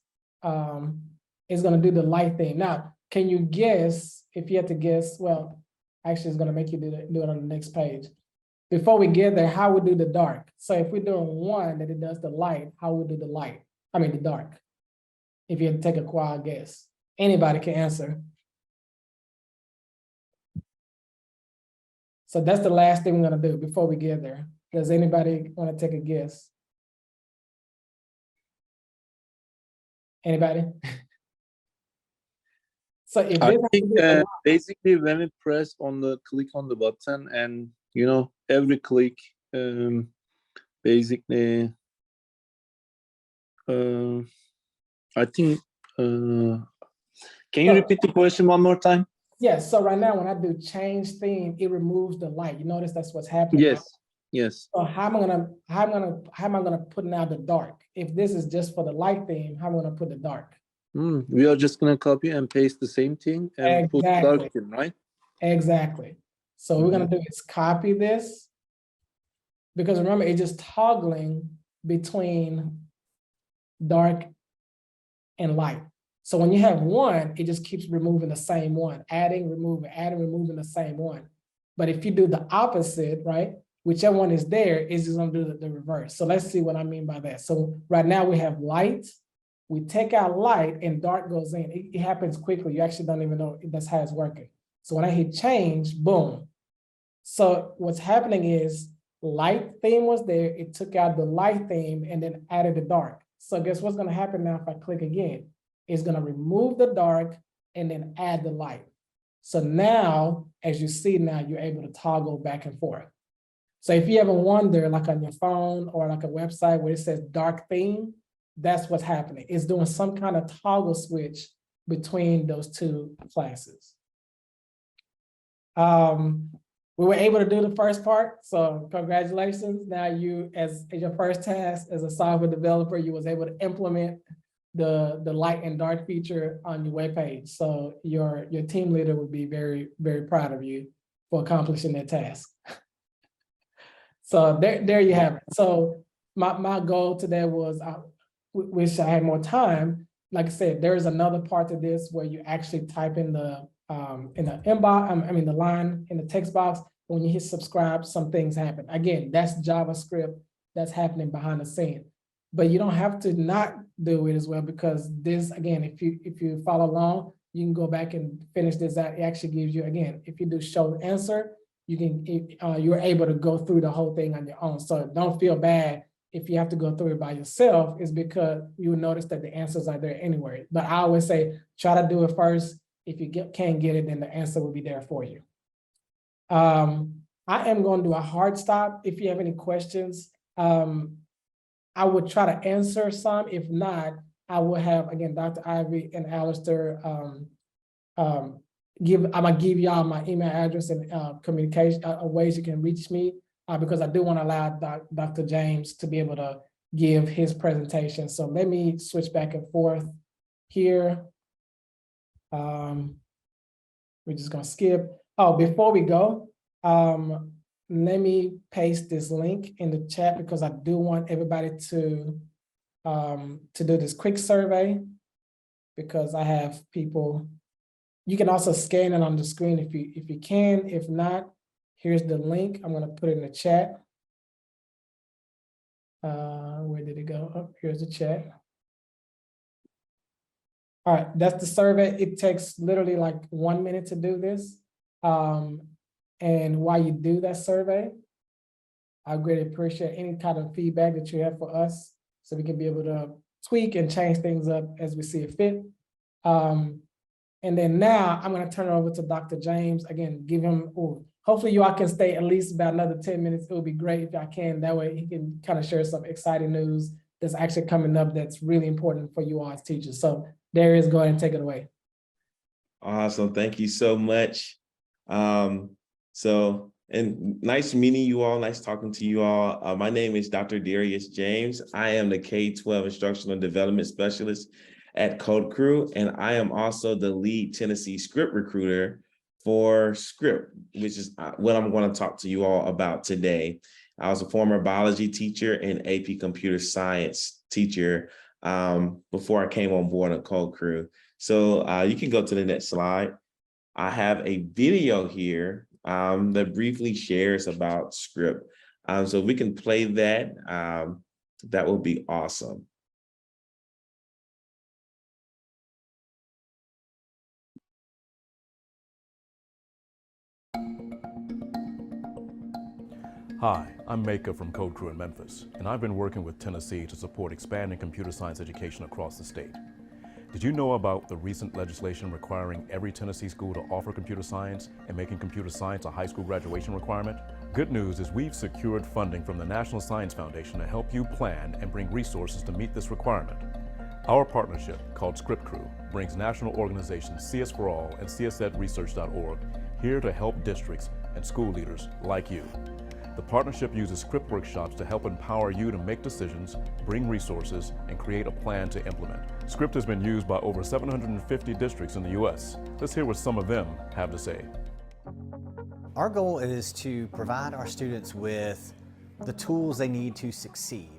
it's gonna do the light thing. Now, can you guess, if you had to guess, well, actually it's gonna make you do it on the next page. Before we get there, how we do the dark? So if we're doing one that it does the light, how we do the light? I mean the dark. If you had to take a wild guess, anybody can answer. So that's the last thing we're gonna do before we get there. Does anybody want to take a guess? Anybody? So if I this think basically when we press on the click on the button and you know every click basically I think can you repeat the question one more time? Yes, so right now when I do change theme, it removes the light. You notice that's what's happening. Yes, right? yes. So how am I gonna put now the dark? If this is just for the light theme, how am I gonna put the dark? We are just gonna copy and paste the same thing and put Exactly. dark theme, right? Exactly. So what we're gonna do is copy this. Because remember, it's just toggling between dark and light. So when you have one, it just keeps removing the same one, adding, removing the same one. But if you do the opposite, right, whichever one is there, it's just gonna do the reverse. So let's see what I mean by that. So right now we have light, we take out light and dark goes in. It happens quickly. You actually don't even know that's how it's working. So when I hit change, boom. So what's happening is light theme was there. It took out the light theme and then added the dark. So guess what's gonna happen now if I click again? It's gonna remove the dark and then add the light. So now, as you see now, you're able to toggle back and forth. So if you ever wonder, like on your phone or like a website where it says dark theme, that's what's happening. It's doing some kind of toggle switch between those two classes. We were able to do the first part, so congratulations. Now you, as your first task as a software developer, you was able to implement the light and dark feature on your webpage. So your team leader would be very, very proud of you for accomplishing that task. So there you have it. So my goal today was, I wish I had more time. Like I said, there is another part to this where you actually type in the inbox, the line in the text box. When you hit subscribe, some things happen. Again, that's JavaScript that's happening behind the scene. But you don't have to not do it as well, because this, again, if you follow along, you can go back and finish this out. It actually gives you, again, if you do show answer, you're able to go through the whole thing on your own. So don't feel bad if you have to go through it by yourself. It's because you will notice that the answers are there anyway. But I always say, try to do it first. If you can't get it, then the answer will be there for you. I am going to do a hard stop. If you have any questions, I would try to answer some. If not, I will have, again, Dr. Ivy and Alistair, I'm gonna give y'all my email address and communication ways you can reach me, because I do want to allow Dr. James to be able to give his presentation. So let me switch back and forth here. We're just gonna skip. Oh, before we go, let me paste this link in the chat, because I do want everybody to do this quick survey, because I have people. You can also scan it on the screen if you can. If not, here's the link. I'm gonna put it in the chat. Where did it go? Oh, here's the chat. All right, that's the survey. It takes literally like 1 minute to do this. And while you do that survey, I greatly appreciate any kind of feedback that you have for us, so we can be able to tweak and change things up as we see it fit. And then now I'm gonna turn it over to Dr. James. Again, give him, hopefully you all can stay at least about another 10 minutes. It would be great if I can. That way he can kind of share some exciting news that's actually coming up that's really important for you all as teachers. So Darius, go ahead and take it away. Awesome, thank you so much. And nice meeting you all, nice talking to you all. My name is Dr. Darius James. I am the K-12 Instructional Development Specialist at Code Crew, and I am also the lead Tennessee script recruiter for Script, which is what I'm going to talk to you all about today. I was a former biology teacher and AP computer science teacher before I came on board on Code Crew. So you can go to the next slide. I have a video here that briefly shares about Script. So we can play that. That would be awesome. Hi, I'm Maka from Code Crew in Memphis, and I've been working with Tennessee to support expanding computer science education across the state. Did you know about the recent legislation requiring every Tennessee school to offer computer science and making computer science a high school graduation requirement? Good news is we've secured funding from the National Science Foundation to help you plan and bring resources to meet this requirement. Our partnership, called Script Crew, brings national organizations CS4All and CSEdResearch.org here to help districts and school leaders like you. The partnership uses script workshops to help empower you to make decisions, bring resources, and create a plan to implement. Script has been used by over 750 districts in the U.S. Let's hear what some of them have to say. Our goal is to provide our students with the tools they need to succeed.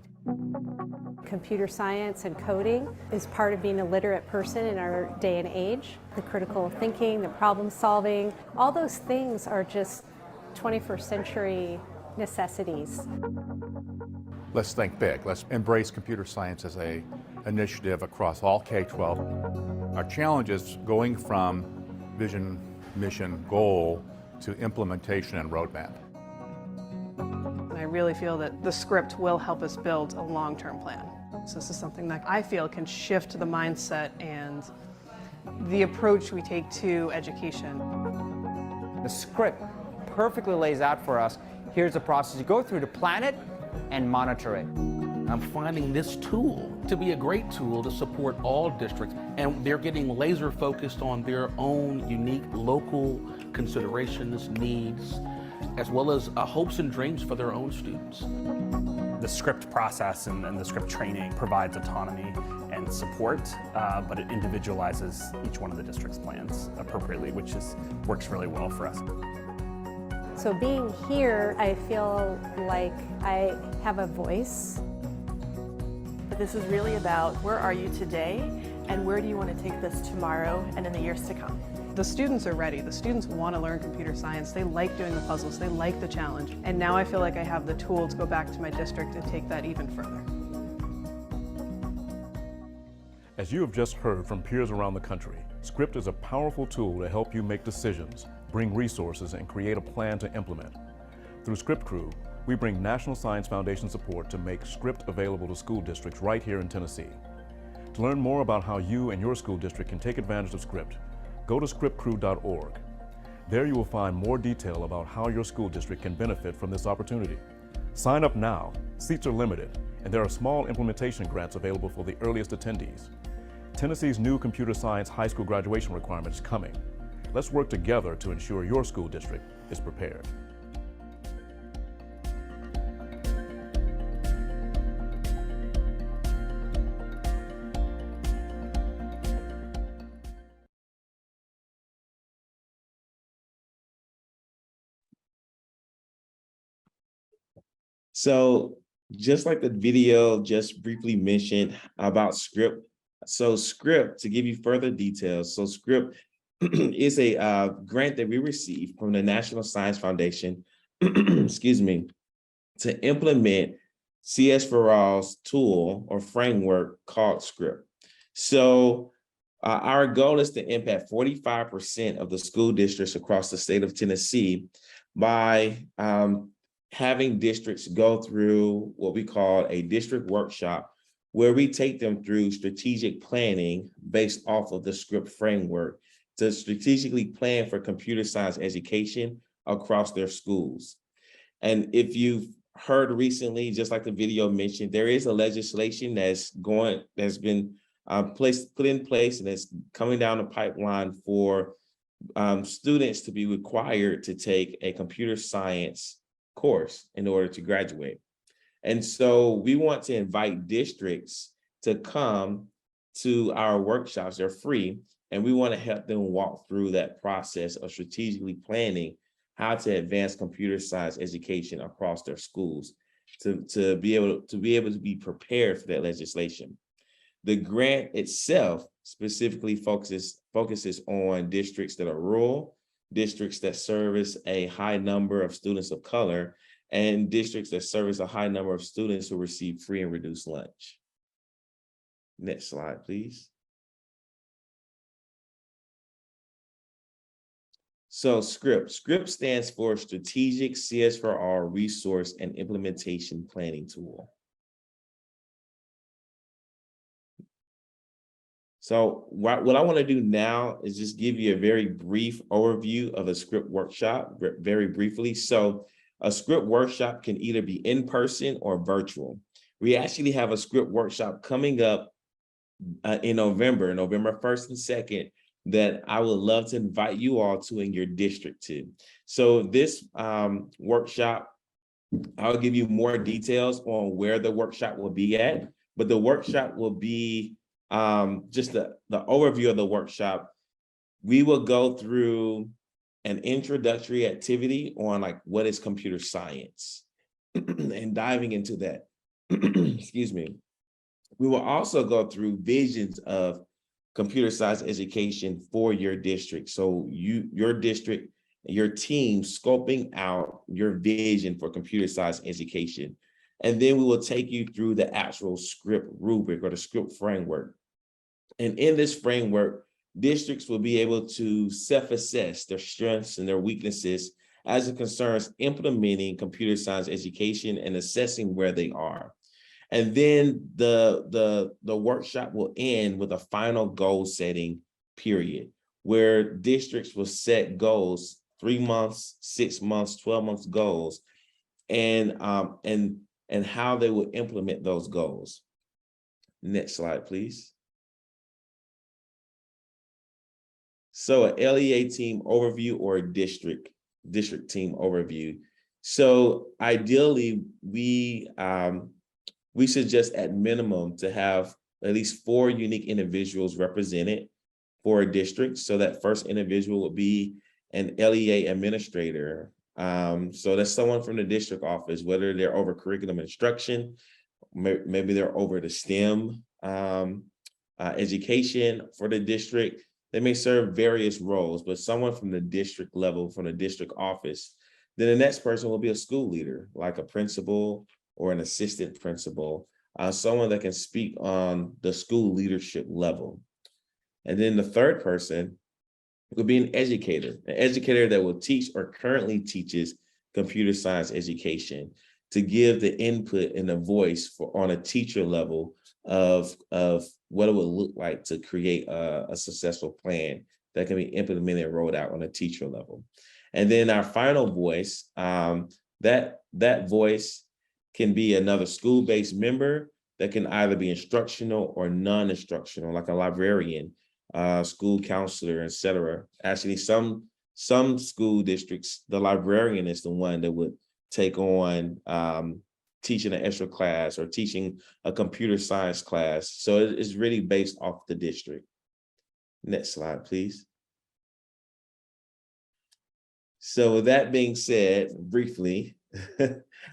Computer science and coding is part of being a literate person in our day and age. The critical thinking, the problem solving, all those things are just 21st century necessities. Let's think big. Let's embrace computer science as an initiative across all K-12. Our challenge is going from vision, mission, goal to implementation and roadmap. I really feel that the script will help us build a long-term plan. So this is something that I feel can shift the mindset and the approach we take to education. The script perfectly lays out for us, here's the process you go through to plan it and monitor it. I'm finding this tool to be a great tool to support all districts, and they're getting laser focused on their own unique local considerations, needs, as well as hopes and dreams for their own students. The script process and the script training provides autonomy and support, but it individualizes each one of the district's plans appropriately, which works really well for us. So being here, I feel like I have a voice. But this is really about where are you today and where do you want to take this tomorrow and in the years to come. The students are ready. The students want to learn computer science. They like doing the puzzles. They like the challenge. And now I feel like I have the tool to go back to my district and take that even further. As you have just heard from peers around the country, Script is a powerful tool to help you make decisions, bring resources, and create a plan to implement. Through Script Crew, we bring National Science Foundation support to make Script available to school districts right here in Tennessee. To learn more about how you and your school district can take advantage of Script, go to scriptcrew.org. There you will find more detail about how your school district can benefit from this opportunity. Sign up now. Seats are limited, and there are small implementation grants available for the earliest attendees. Tennessee's new computer science high school graduation requirement is coming. Let's work together to ensure your school district is prepared. So just like the video just briefly mentioned about Script, so Script, to give you further details, so Script is a grant that we received from the National Science Foundation, excuse me, to implement CS4All's tool or framework called Script. So our goal is to impact 45% of the school districts across the state of Tennessee by having districts go through what we call a district workshop, where we take them through strategic planning based off of the Script framework to strategically plan for computer science education across their schools. And if you've heard recently, just like the video mentioned, there is a legislation that's been put in place and it's coming down the pipeline for students to be required to take a computer science course in order to graduate. And so we want to invite districts to come to our workshops. They're free, and we want to help them walk through that process of strategically planning how to advance computer science education across their schools to be able to be prepared for that legislation. The grant itself specifically focuses on districts that are rural, districts that service a high number of students of color, and districts that service a high number of students who receive free and reduced lunch. Next slide, please. So Script stands for Strategic CS4All Resource and Implementation Planning Tool. So what I want to do now is just give you a very brief overview of a Script workshop, very briefly. So a Script workshop can either be in person or virtual. We actually have a Script workshop coming up in November 1st and 2nd, that I would love to invite you all to in your district to. So this workshop I'll give you more details on where the workshop will be at, but the workshop will be just the overview of the workshop. We will go through an introductory activity on like what is computer science and diving into that. Excuse me. We will also go through visions of computer science education for your district. So your district, your team scoping out your vision for computer science education. And then we will take you through the actual script rubric or the script framework. And in this framework, districts will be able to self-assess their strengths and their weaknesses as it concerns implementing computer science education and assessing where they are. And then the workshop will end with a final goal setting period, where districts will set goals, 3 months, 6 months, 12 months goals, and how they will implement those goals. Next slide, please. So an LEA team overview or a district team overview. So ideally, we suggest at minimum to have at least 4 unique individuals represented for a district. So that first individual will be an LEA administrator. So that's someone from the district office, whether they're over curriculum instruction, maybe they're over the STEM education for the district. They may serve various roles, but someone from the district level, from the district office. Then the next person will be a school leader, like a principal or an assistant principal, someone that can speak on the school leadership level. And then the third person would be an educator that will teach or currently teaches computer science education, to give the input and the voice on a teacher level of what it would look like to create a successful plan that can be implemented and rolled out on a teacher level. And then our final voice, that voice can be another school-based member that can either be instructional or non-instructional, like a librarian, school counselor, etc. Actually, some school districts, the librarian is the one that would take on teaching an extra class or teaching a computer science class. So it's really based off the district. Next slide, please. So with that being said, briefly,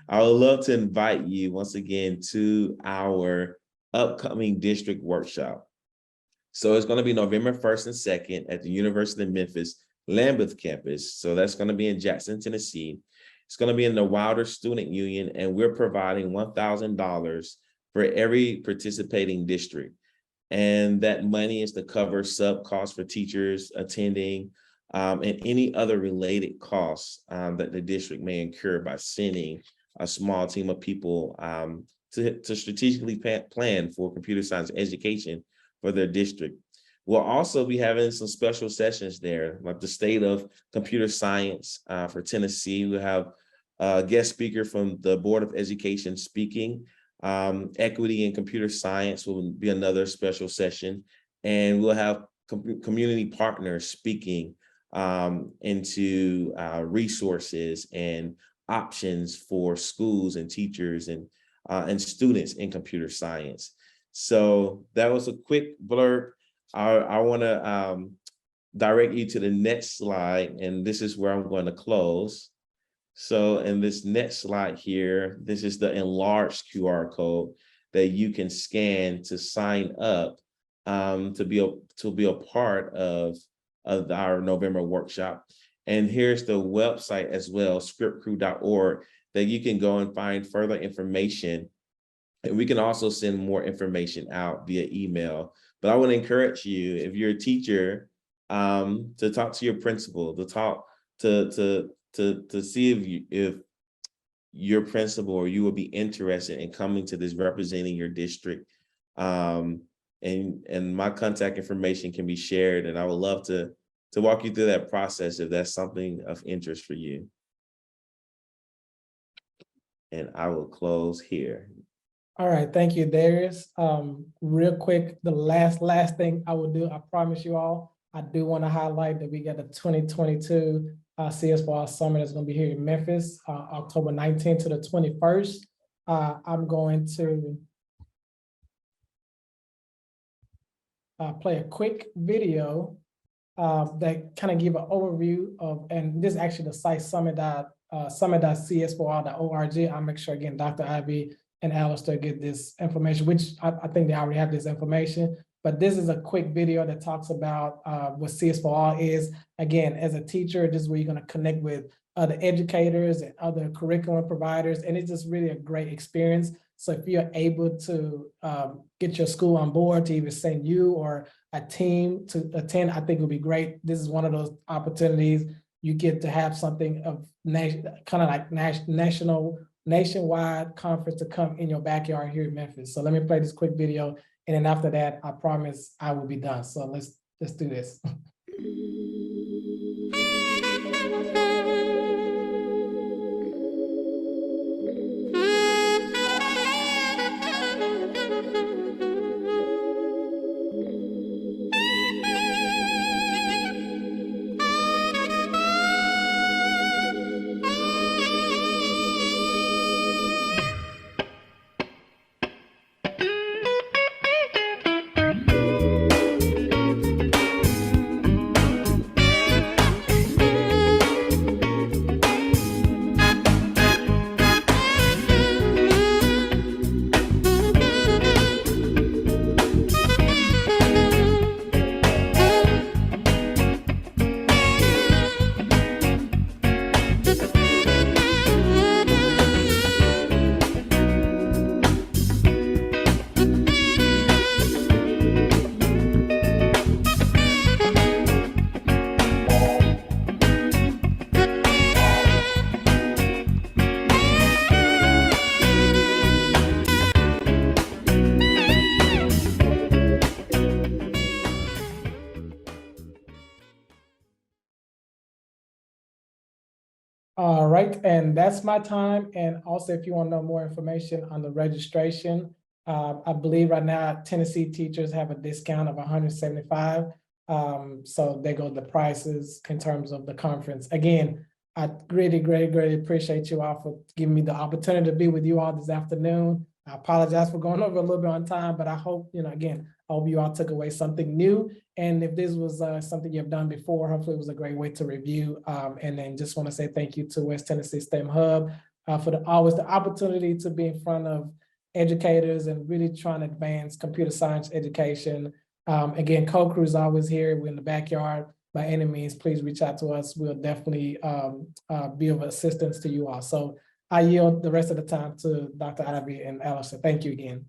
I would love to invite you once again to our upcoming district workshop. So it's going to be November 1st and 2nd at the University of Memphis Lambeth campus. So that's going to be in Jackson, Tennessee. It's going to be in the Wilder Student Union, and we're providing $1,000 for every participating district. And that money is to cover sub costs for teachers attending, and any other related costs that the district may incur by sending a small team of people to strategically plan for computer science education for their district. We'll also be having some special sessions there, like the State of Computer Science for Tennessee. We'll have a guest speaker from the Board of Education speaking. Equity in Computer Science will be another special session. And we'll have community partners speaking into resources and options for schools and teachers and students in computer science. So that was a quick blurb. I want to direct you to the next slide, and this is where I'm going to close. So in this next slide here, this is the enlarged QR code that you can scan to sign up to be a part of our November workshop. And here's the website as well, scriptcrew.org, that you can go and find further information. And we can also send more information out via email. But I want to encourage you, if you're a teacher, to talk to your principal, to talk to see if your principal or you will be interested in coming to this, representing your district. And my contact information can be shared, and I would love to walk you through that process if that's something of interest for you. And I will close here. All right, thank you, Darius. Real quick, the last thing I will do, I promise you all, I do want to highlight that we got the 2022 CS4R Summit is going to be here in Memphis, October 19th to the 21st. I'm going to play a quick video that kind of give an overview of, and this is actually the site summit.cs4r.org. I'll make sure, again, Dr. Ivy and Alistair get this information, which I think they already have this information. But this is a quick video that talks about what CS4R is. Again, as a teacher, this is where you're going to connect with other educators and other curriculum providers. And it's just really a great experience. So if you're able to get your school on board to either send you or a team to attend, I think it would be great. This is one of those opportunities you get to have something of nationwide conference to come in your backyard here in Memphis. So let me play this quick video. And then after that, I promise I will be done. So let's do this. All right, and that's my time. And also, if you want to know more information on the registration, I believe right now Tennessee teachers have a discount of $175. So there go the prices in terms of the conference. Again, I greatly appreciate you all for giving me the opportunity to be with you all this afternoon. I apologize for going over a little bit on time, but I hope, again, I hope you all took away something new. And if this was something you've done before, hopefully it was a great way to review. And then just want to say thank you to West Tennessee STEM Hub for always the opportunity to be in front of educators and really trying to advance computer science education. Again, Code Crew is always here. We're in the backyard. By any means, please reach out to us. We'll definitely be of assistance to you all. So I yield the rest of the time to Dr. Ivy and Alistair. Thank you again.